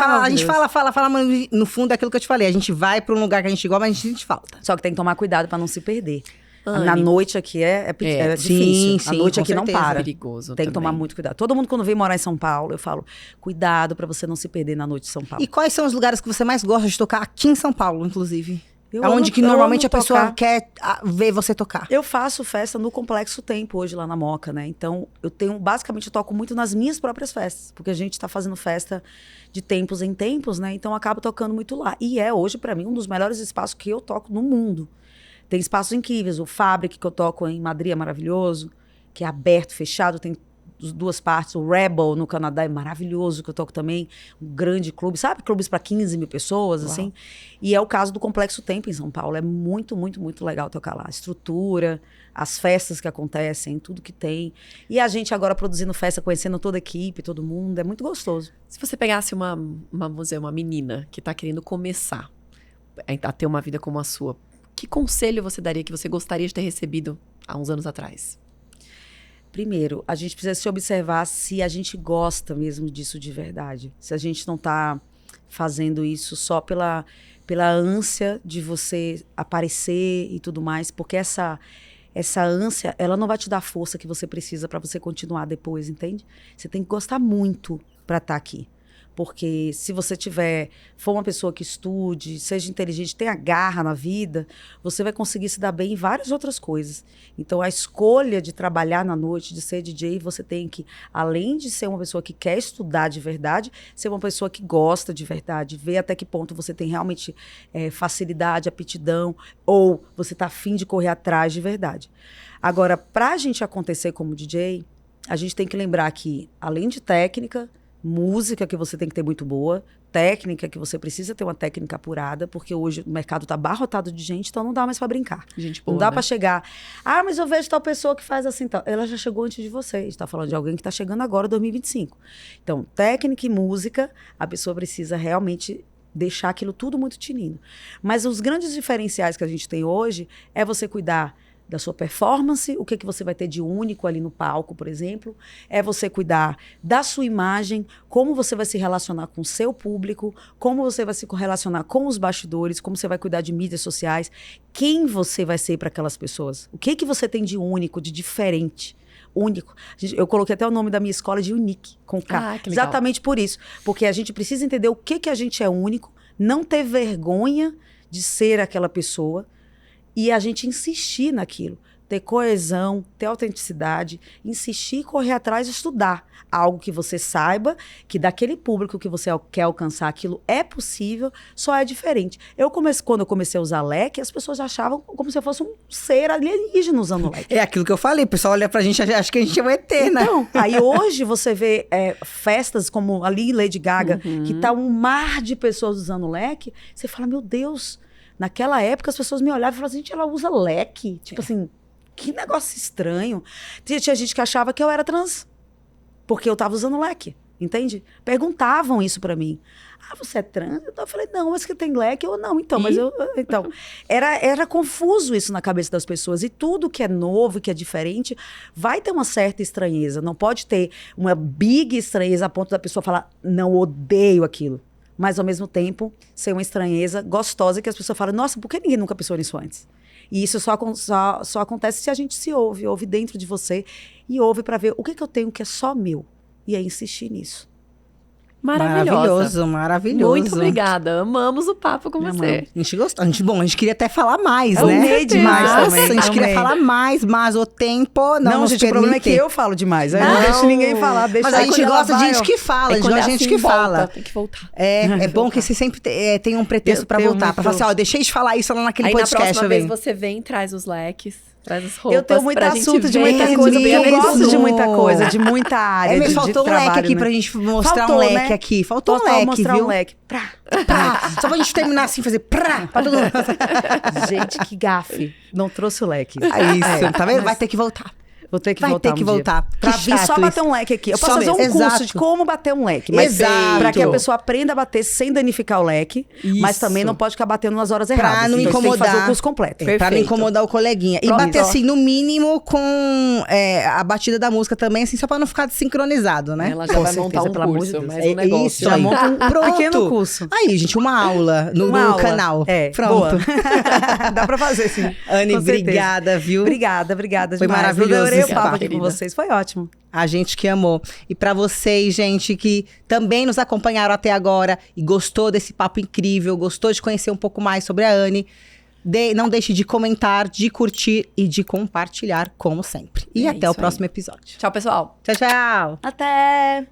fala, mas no fundo é aquilo que eu te falei. A gente vai pra um lugar que a gente gosta, mas a gente falta. Só que tem que tomar cuidado pra não se perder. Na noite aqui é difícil. Sim, a noite aqui certeza. não para. É perigoso tem que tomar muito cuidado. Todo mundo quando vem morar em São Paulo, eu falo, cuidado pra você não se perder na noite de São Paulo. E quais são os lugares que você mais gosta de tocar aqui em São Paulo, inclusive? Aonde que normalmente a pessoa quer ver você tocar? Eu faço festa no Complexo Tempo hoje lá na Moca, né? Então, basicamente eu toco muito nas minhas próprias festas, porque a gente tá fazendo festa de tempos em tempos, né? Então, eu acabo tocando muito lá. E hoje, pra mim, um dos melhores espaços que eu toco no mundo. Tem espaços incríveis, o Fabric, que eu toco em Madrid, é maravilhoso, que é aberto, fechado, tem duas partes. O Rebel, no Canadá, é maravilhoso, que eu toco também. Um grande clube, sabe? Clubes para 15 mil pessoas, Uau. Assim. E é o caso do Complexo Tempo em São Paulo. É muito, muito, muito legal tocar lá. A estrutura, as festas que acontecem, tudo que tem. E a gente agora produzindo festa, conhecendo toda a equipe, todo mundo. É muito gostoso. Se você pegasse uma menina que tá querendo começar a ter uma vida como a sua, que conselho você daria que você gostaria de ter recebido há uns anos atrás? Primeiro, a gente precisa se observar se a gente gosta mesmo disso de verdade. Se a gente não está fazendo isso só pela ânsia de você aparecer e tudo mais, porque essa ânsia, ela não vai te dar a força que você precisa para você continuar depois, entende? Você tem que gostar muito para estar aqui. Porque se você for uma pessoa que estude, seja inteligente, tenha garra na vida, você vai conseguir se dar bem em várias outras coisas. Então, a escolha de trabalhar na noite, de ser DJ, você tem que, além de ser uma pessoa que quer estudar de verdade, ser uma pessoa que gosta de verdade, ver até que ponto você tem realmente facilidade, aptidão, ou você está afim de correr atrás de verdade. Agora, para a gente acontecer como DJ, a gente tem que lembrar que, além de técnica, música que você tem que ter muito boa, técnica que você precisa ter uma técnica apurada, porque hoje o mercado tá abarrotado de gente, então não dá mais para brincar. Gente boa, não dá né? para chegar, mas eu vejo tal pessoa que faz assim, tal. Ela já chegou antes de você, a gente tá falando de alguém que tá chegando agora, 2025. Então, técnica e música, a pessoa precisa realmente deixar aquilo tudo muito tinindo. Mas os grandes diferenciais que a gente tem hoje é você cuidar da sua performance, o que você vai ter de único ali no palco, por exemplo, é você cuidar da sua imagem, como você vai se relacionar com o seu público, como você vai se relacionar com os bastidores, como você vai cuidar de mídias sociais, quem você vai ser para aquelas pessoas, o que você tem de único, de diferente. Único. Eu coloquei até o nome da minha escola de Unique, com K. Que legal. Exatamente por isso. Porque a gente precisa entender o que a gente é único, não ter vergonha de ser aquela pessoa, e a gente insistir naquilo, ter coesão, ter autenticidade, insistir e correr atrás e estudar. Algo que você saiba que daquele público que você quer alcançar, aquilo é possível, só é diferente. Quando eu comecei a usar leque, as pessoas achavam como se eu fosse um ser alienígena usando leque. É aquilo que eu falei, o pessoal olha pra gente e acha que a gente é um ET, né? Então, aí hoje você vê festas como ali Lady Gaga, que tá um mar de pessoas usando leque, você fala, meu Deus... Naquela época, as pessoas me olhavam e falavam, gente, ela usa leque. Tipo assim, que negócio estranho. Tinha gente que achava que eu era trans, porque eu tava usando leque, entende? Perguntavam isso pra mim. Você é trans? Eu falei, não, mas que tem leque? Eu, não, então, mas eu... Então, era confuso isso na cabeça das pessoas. E tudo que é novo, que é diferente, vai ter uma certa estranheza. Não pode ter uma big estranheza a ponto da pessoa falar, não, odeio aquilo. mas ao mesmo tempo ser uma estranheza gostosa que as pessoas falam, nossa, por que ninguém nunca pensou nisso antes? E isso só acontece se a gente se ouve dentro de você e ouve pra ver o que eu tenho que é só meu. E aí insistir nisso. Maravilhosa. Maravilhoso. Muito obrigada. Amamos o papo com você. A gente gostou. Bom, a gente queria até falar mais, Eu né? amei demais Mas também, a gente queria amei. falar mais, mas o tempo não nos gente, o problema é que permite. eu falo demais. Eu não Não. deixo ninguém falar. Deixa Mas a aí gente quando ela gosta de vai, gente ó. que fala, a gente quando gosta de gente assim que volta, fala. Tem que voltar. É bom que você sempre tem um pretexto Eu pra tenho voltar. Pra muito- falar assim, ó, deixei de falar isso lá naquele Aí na podcast, próxima eu vez venho. você vem, traz os leques, traz as roupas. Eu tenho muito pra gente assunto de ver. muita coisa, porque eu mesmo. gosto de muita coisa, de muita área, Mas de faltou um trabalho, leque aqui né? pra gente mostrar Faltou, um leque né? aqui. Faltou um Faltou leque, mostrar viu? um leque. Só pra gente terminar assim, fazer pra todo mundo. Gente, que gafe. Não trouxe o leque. É isso, tá vendo? Vai ter que voltar. Vou ter que Vai voltar ter que um dia. voltar. Pra Que vir só chato bater isso. um leque aqui. Eu Só posso fazer um mesmo. curso Exato. de como bater um leque. Mas Exato. pra que a pessoa aprenda a bater sem danificar o leque. Mas Isso. também não pode ficar batendo nas horas erradas. Pra não Então, você tem que fazer incomodar. o curso completo. Pra não Perfeito. incomodar o coleguinha. E Pronto. bater assim, no mínimo, com a batida da música também, assim, só pra não ficar desincronizado, né? Ela já Com vai certeza, montar um pelo amor de curso, Deus. mais um É negócio. isso Já aí. monta um Pronto. pequeno curso. Aí, gente, uma aula no canal. Pronto. Boa. Dá pra fazer, sim. Anne, Com certeza. obrigada, viu? Obrigada Foi demais. maravilhoso Eu adorei esse o papo papo, aqui com querida. vocês. Foi ótimo. A gente que amou. E pra vocês, gente, que também nos acompanharam até agora e gostou desse papo incrível, gostou de conhecer um pouco mais sobre a Anne, não deixe de comentar, de curtir e de compartilhar, como sempre. E É até o isso aí. próximo episódio. Tchau, pessoal. Tchau, tchau! Até!